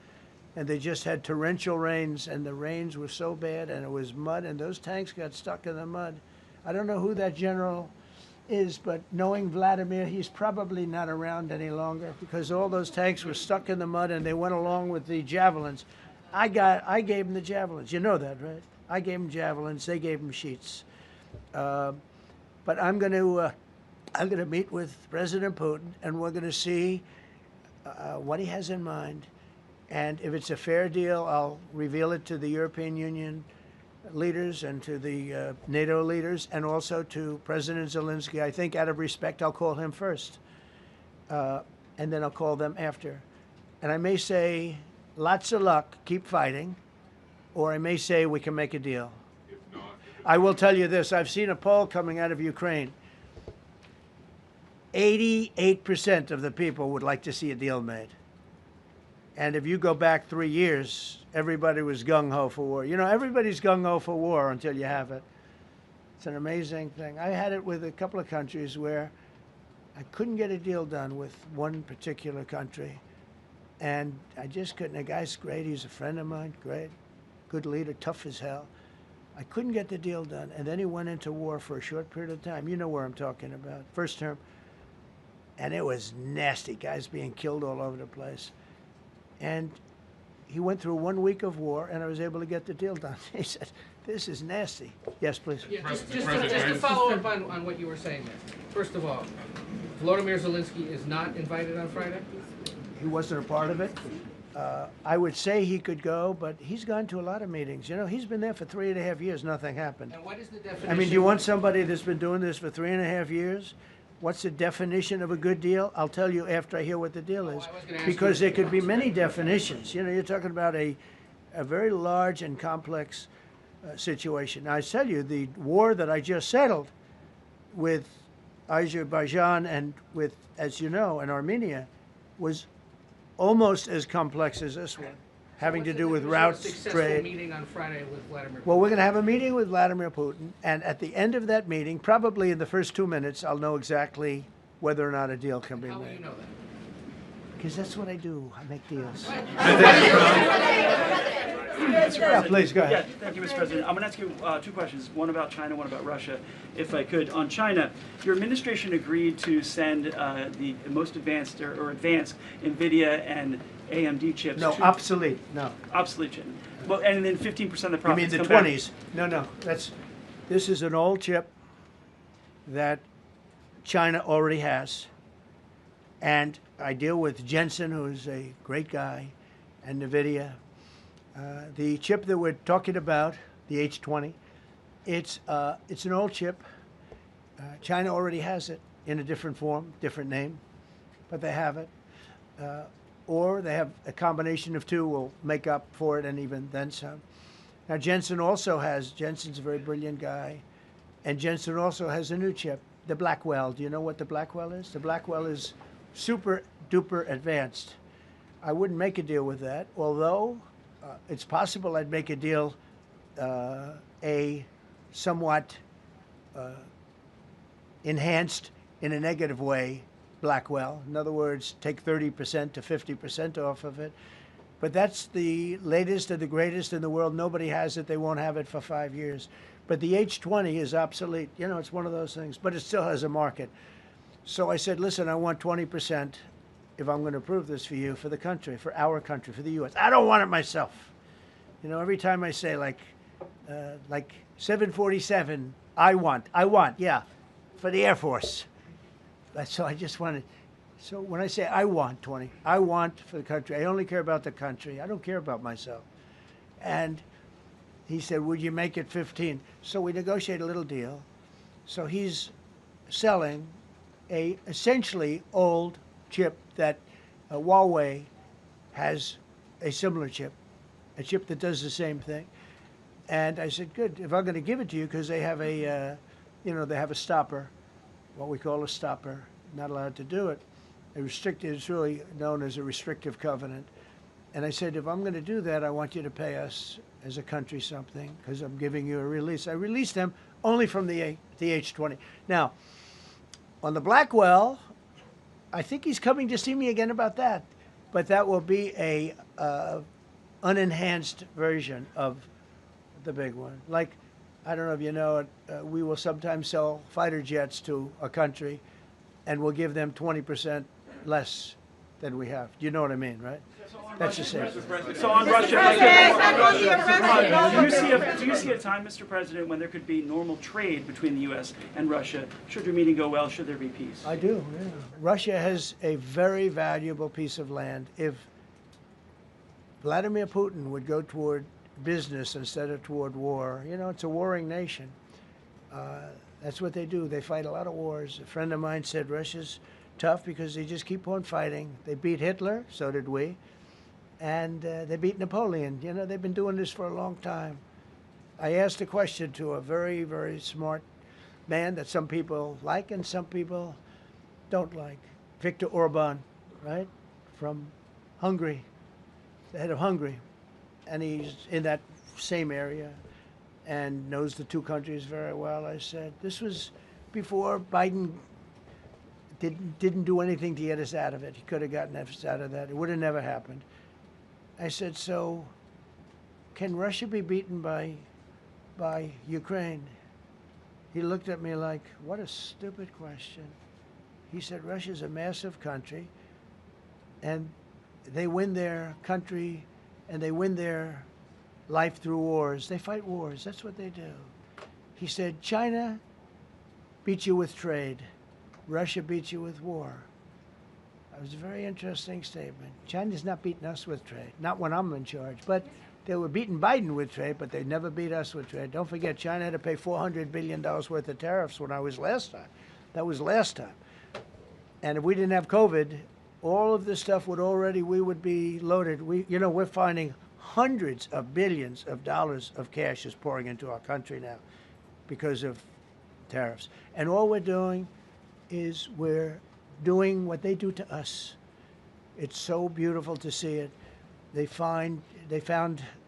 And they just had torrential rains, and the rains were so bad, and it was mud, and those tanks got stuck in the mud. I don't know who that general is, but knowing Vladimir, he's probably not around any longer because all those tanks were stuck in the mud, and they went along with the javelins. I gave them the javelins. You know that, right? I gave them javelins. They gave them sheets. But I'm going to meet with President Putin, and we're going to see what he has in mind. And if it's a fair deal, I'll reveal it to the European Union leaders and to the NATO leaders and also to President Zelensky. I think out of respect, I'll call him first. And then I'll call them after. And I may say, lots of luck, keep fighting. Or I may say, we can make a deal. If not, I will tell you this. I've seen a poll coming out of Ukraine. 88% of the people would like to see a deal made. And if you go back 3 years, everybody was gung-ho for war. You know, everybody's gung-ho for war until you have it. It's an amazing thing. I had it with a couple of countries where I couldn't get a deal done with one particular country. And I just couldn't. The guy's great. He's a friend of mine. Great. Good leader. Tough as hell. I couldn't get the deal done. And then he went into war for a short period of time. You know where I'm talking about. First term. And it was nasty. Guys being killed all over the place. And he went through 1 week of war, and I was able to get the deal done. He said, this is nasty. Yes, please. Yeah, just to follow up on what you were saying there. First of all, Volodymyr Zelensky is not invited on Friday? He wasn't a part of it. I would say he could go, but he's gone to a lot of meetings. You know, he's been there for 3.5 years. Nothing happened. And what is the definition? I mean, do you want somebody that's been doing this for 3.5 years? What's the definition of a good deal? I'll tell you after I hear what the deal is. Because there could be many definitions. You know, you're talking about a very large and complex situation. Now, I tell you, the war that I just settled with Azerbaijan and with, as you know, and Armenia was almost as complex as this one, having to do with routes, trade. Meeting on Friday with Vladimir Putin? Well, we're going to have a meeting with Vladimir Putin, and at the end of that meeting, probably in the first 2 minutes, I'll know exactly whether or not a deal can be made. How will you know that? Because that's what I do. I make deals. Yeah, please, go ahead. Yeah, thank you, Mr. President. I'm going to ask you 2 questions, one about China, one about Russia, if I could. On China, your administration agreed to send the most advanced or advanced NVIDIA and AMD chips. No, obsolete. No. Obsolete chip. Well, and then 15% of the You profits mean the come back. 20s? No. This is an old chip that China already has. And I deal with Jensen, who's a great guy, and NVIDIA. The chip that we're talking about, the H20, it's an old chip. China already has it in a different form, different name, but they have it. Or they have a combination of two will make up for it and even then some. Now Jensen's a very brilliant guy, and Jensen also has a new chip, the Blackwell. Do you know what the Blackwell is? The Blackwell is super duper advanced. I wouldn't make a deal with that, although it's possible I'd make a deal, a somewhat enhanced in a negative way Blackwell. In other words, take 30% to 50% off of it. But that's the latest and the greatest in the world. Nobody has it. They won't have it for 5 years. But the H20 is obsolete. You know, it's one of those things. But it still has a market. So I said, listen, I want 20% if I'm going to approve this for you, for the country, for our country, for the U.S. I don't want it myself. You know, every time I say like 747, I want, yeah, for the Air Force. So I just wanted, so when I say I want 20, I want for the country. I only care about the country. I don't care about myself. And he said, would you make it 15? So we negotiate a little deal. So he's selling a essentially old chip that Huawei has a similar chip, a chip that does the same thing. And I said, good, if I'm going to give it to you, because they have a, they have a stopper, what we call a stopper, not allowed to do it. It's really known as a restrictive covenant. And I said, if I'm going to do that, I want you to pay us as a country something, because I'm giving you a release. I released them only from the H20. Now, on the Blackwell, I think he's coming to see me again about that. But that will be a unenhanced version of the big one. Like, I don't know if you know it, we will sometimes sell fighter jets to a country and we'll give them 20% less than we have. You know what I mean, right? That's the same. So on Russia, do you see a time, Mr. President, when there could be normal trade between the U.S. and Russia? Should your meeting go well, should there be peace? I do, yeah. Russia has a very valuable piece of land. If Vladimir Putin would go toward business instead of toward war, you know, it's a warring nation. That's what they do. They fight a lot of wars. A friend of mine said Russia's tough because they just keep on fighting. They beat Hitler, so did we. And they beat Napoleon. You know, they've been doing this for a long time. I asked a question to a very, very smart man that some people like and some people don't like. Viktor Orban, right? From Hungary, the head of Hungary. And he's in that same area and knows the two countries very well. I said, this was before Biden didn't do anything to get us out of it. He could have gotten us out of that. It would have never happened. I said, so can Russia be beaten by Ukraine? He looked at me like, what a stupid question. He said, Russia's a massive country, and they win their country, and they win their life through wars. They fight wars. That's what they do. He said, China beats you with trade. Russia beats you with war. That was a very interesting statement. China's not beating us with trade, not when I'm in charge. But they were beating Biden with trade, but they never beat us with trade. Don't forget, China had to pay $400 billion worth of tariffs when I was last time. That was last time. And if we didn't have COVID, all of this stuff we would be loaded. We're finding hundreds of billions of dollars of cash is pouring into our country now because of tariffs. And all we're doing is we're doing what they do to us. It's so beautiful to see it. They found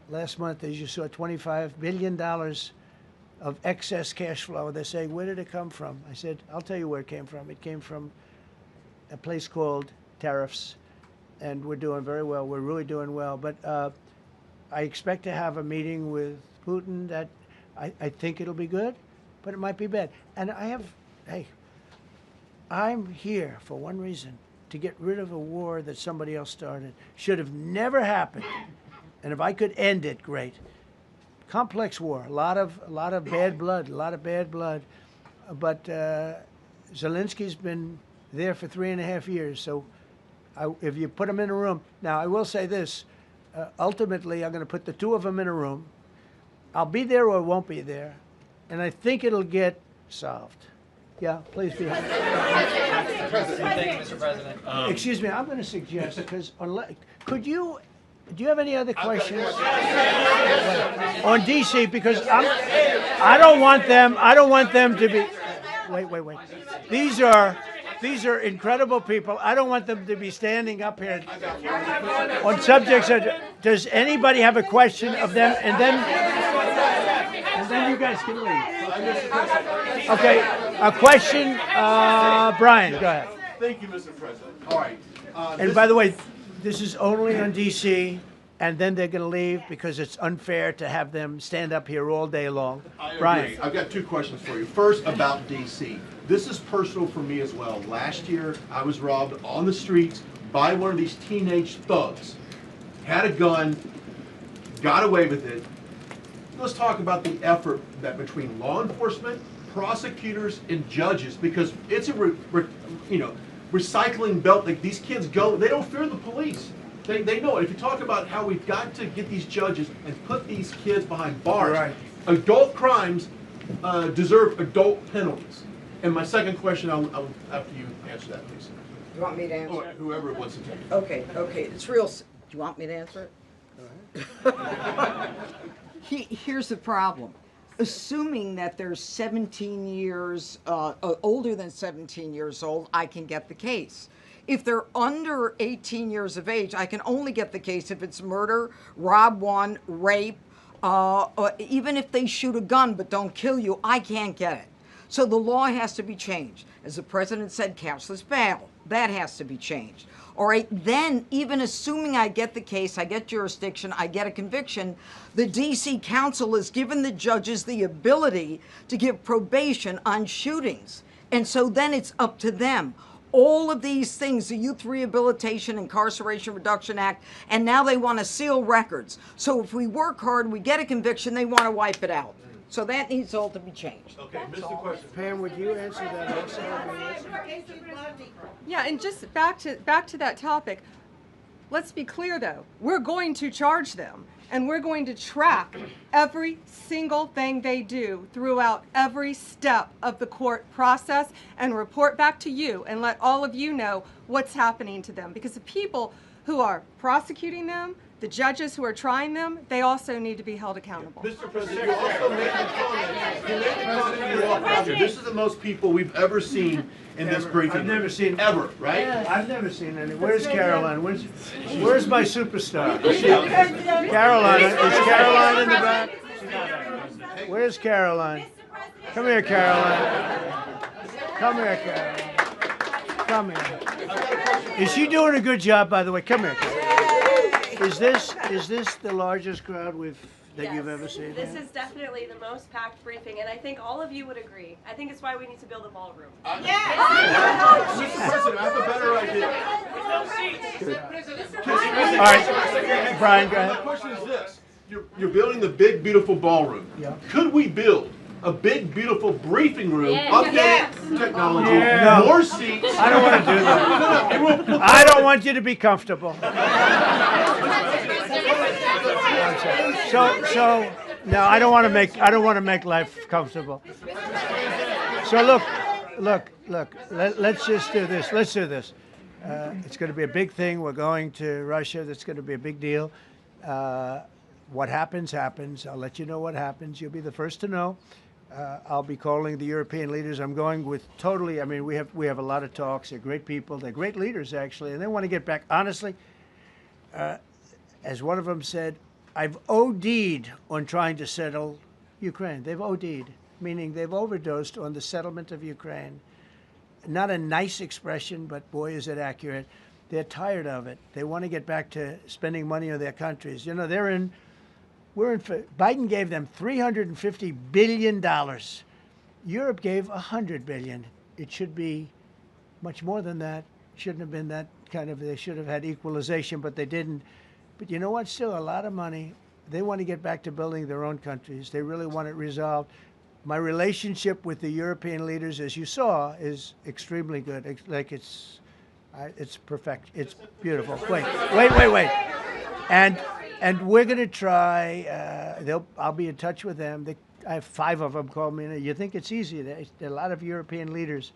last month, as you saw, $25 billion of excess cash flow. They're saying, where did it come from? I said, I'll tell you where it came from. It came from a place called tariffs, and we're doing very well. We're really doing well. But I expect to have a meeting with Putin that I think it'll be good, but it might be bad. And I'm here for one reason. to get rid of a war that somebody else started. Should have never happened. And if I could end it, great. Complex war, a lot of bad blood, But Zelensky's been there for 3.5 years. So if you put him in a room, now I will say this, ultimately I'm going to put the two of them in a room. I'll be there or won't be there. And I think it'll get solved. Yeah, please be happy. Thank you, Mr. President. Excuse me, I'm going to suggest, because do you have any other questions on DC? Because I don't want them to be. Wait. These are incredible people. I don't want them to be standing up here on subjects. Does anybody have a question of them? And then you guys can leave. Okay, a question, Brian, go ahead. Thank you, Mr. President. All right. And by the way, this is only on DC, and then they're going to leave because it's unfair to have them stand up here all day long. Brian. I've got two questions for you. First, about DC. This is personal for me as well. Last year, I was robbed on the streets by one of these teenage thugs. Had a gun, got away with it. Let's talk about the effort that between law enforcement, prosecutors, and judges, because it's a recycling belt. Like, these kids go, they don't fear the police. They know it. If you talk about how we've got to get these judges and put these kids behind bars, right. Adult crimes deserve adult penalties. And my second question, I'll after you answer that, please. You want me to answer it? Whoever wants to take it. Okay. It's real. Do you want me to answer it? Go ahead. Here's the problem. Assuming that they're 17 years, older than 17 years old, I can get the case. If they're under 18 years of age, I can only get the case if it's murder, rob one, rape, even if they shoot a gun but don't kill you, I can't get it. So the law has to be changed. As the president said, cashless bail. That has to be changed. All right, then even assuming I get the case, I get jurisdiction, I get a conviction, the DC Council has given the judges the ability to give probation on shootings. And so then it's up to them. All of these things, the Youth Rehabilitation Incarceration Reduction Act, and now they want to seal records. So if we work hard, we get a conviction, they want to wipe it out. So that needs all to be changed. Okay, Mr. Question. Pam, would you answer that also? Yeah, and just back to that topic, let's be clear though, we're going to charge them and we're going to track every single thing they do throughout every step of the court process and report back to you and let all of you know what's happening to them, because the people who are prosecuting them, the judges who are trying them, they also need to be held accountable. Mr. President, you also made the comment. This is the most people we've ever seen in this briefing. I've never seen ever, right? Yeah. I've never seen any. Where's Caroline? Where's my superstar? Caroline. Is Caroline in the back? Where's Caroline? Come here, Caroline. Come here, Caroline. Come here. Is she doing a good job, by the way? Come here, Caroline. Is this the largest crowd that you've ever seen? This is definitely the most packed briefing, and I think all of you would agree. I think it's why we need to build a ballroom. Mr. President, I have a better idea. All right, Brian, go ahead. My question is this. You're building the big, beautiful ballroom. Yeah. Could we build a big, beautiful briefing room, updated technology, No. more seats? I don't want to do that. I don't want you to be comfortable. So no, I don't want to make life comfortable. So look. Let's just do this. Let's do this. It's going to be a big thing. We're going to Russia. That's going to be a big deal. What happens, happens. I'll let you know what happens. You'll be the first to know. I'll be calling the European leaders. I'm going with totally. I mean, we have a lot of talks. They're great people. They're great leaders, actually, and they want to get back. Honestly, as one of them said, I've OD'd on trying to settle Ukraine. They've OD'd, meaning they've overdosed on the settlement of Ukraine. Not a nice expression, but boy, is it accurate. They're tired of it. They want to get back to spending money on their countries. You know, Biden gave them $350 billion. Europe gave $100 billion. It should be much more than that. Shouldn't have been that kind of, they should have had equalization, but they didn't. But you know what? Still a lot of money. They want to get back to building their own countries. They really want it resolved. My relationship with the European leaders, as you saw, is extremely good. Like it's perfect. It's beautiful. Wait. And we're going to try. I'll be in touch with them. I have 5 of them call me. You think it's easy? There are a lot of European leaders,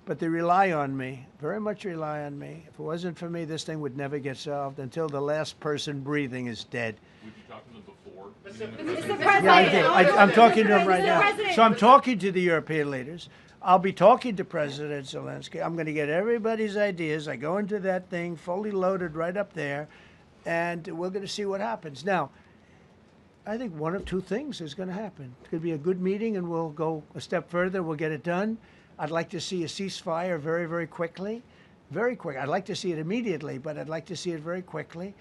but they rely on me. Very much rely on me. If it wasn't for me, this thing would never get solved until the last person breathing is dead. Would you talk to them before? Mr. President. Yeah, I did. I'm talking to them right now. So I'm talking to the European leaders. I'll be talking to President Zelensky. I'm going to get everybody's ideas. I go into that thing fully loaded right up there, and we're going to see what happens. Now, I think one of 2 things is going to happen. It's going to be a good meeting, and we'll go a step further. We'll get it done. I'd like to see a ceasefire very, very quickly. Very quick. I'd like to see it immediately, but I'd like to see it very quickly.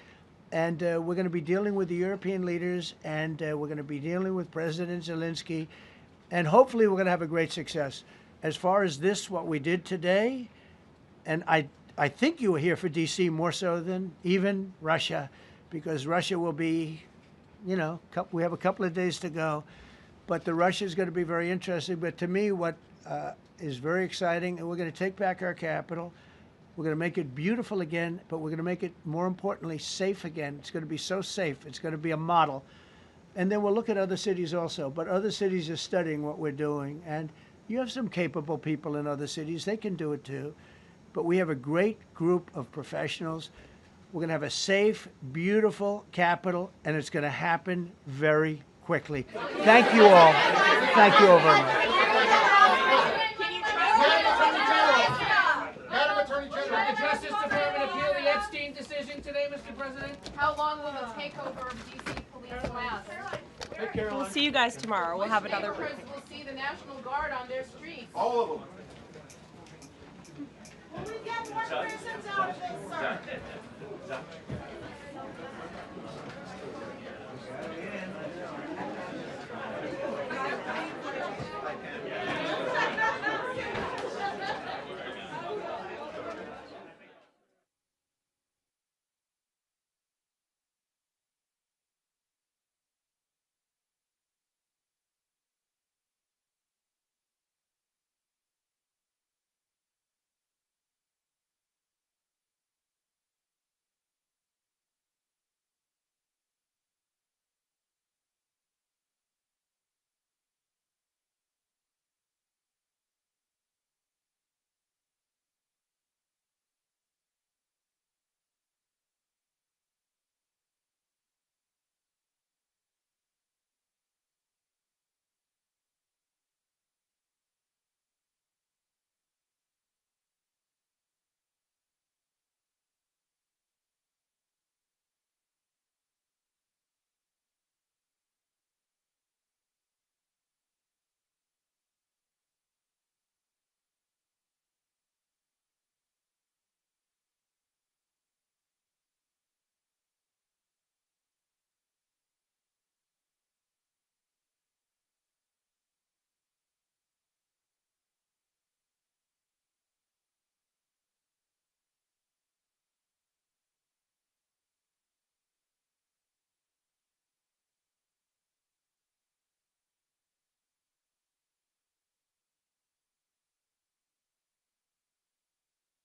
And we're going to be dealing with the European leaders, and we're going to be dealing with President Zelensky, and hopefully we're going to have a great success. As far as this, what we did today, and I think you were here for D.C. more so than even Russia, because Russia will be, you know, we have a couple of days to go, but the Russia is going to be very interesting. But to me, what is very exciting, and we're going to take back our capital. We're going to make it beautiful again, but we're going to make it, more importantly, safe again. It's going to be so safe. It's going to be a model. And then we'll look at other cities also. But other cities are studying what we're doing. And you have some capable people in other cities. They can do it too. But we have a great group of professionals. We're going to have a safe, beautiful capital, and it's going to happen very quickly. Thank you all. Thank you all very much. Decision today, Mr. President? How long will the takeover of DC police last? We'll see you guys tomorrow. We'll have another briefing. We'll see the National Guard on their streets. All of them. Will we get more prisons out of this, sir?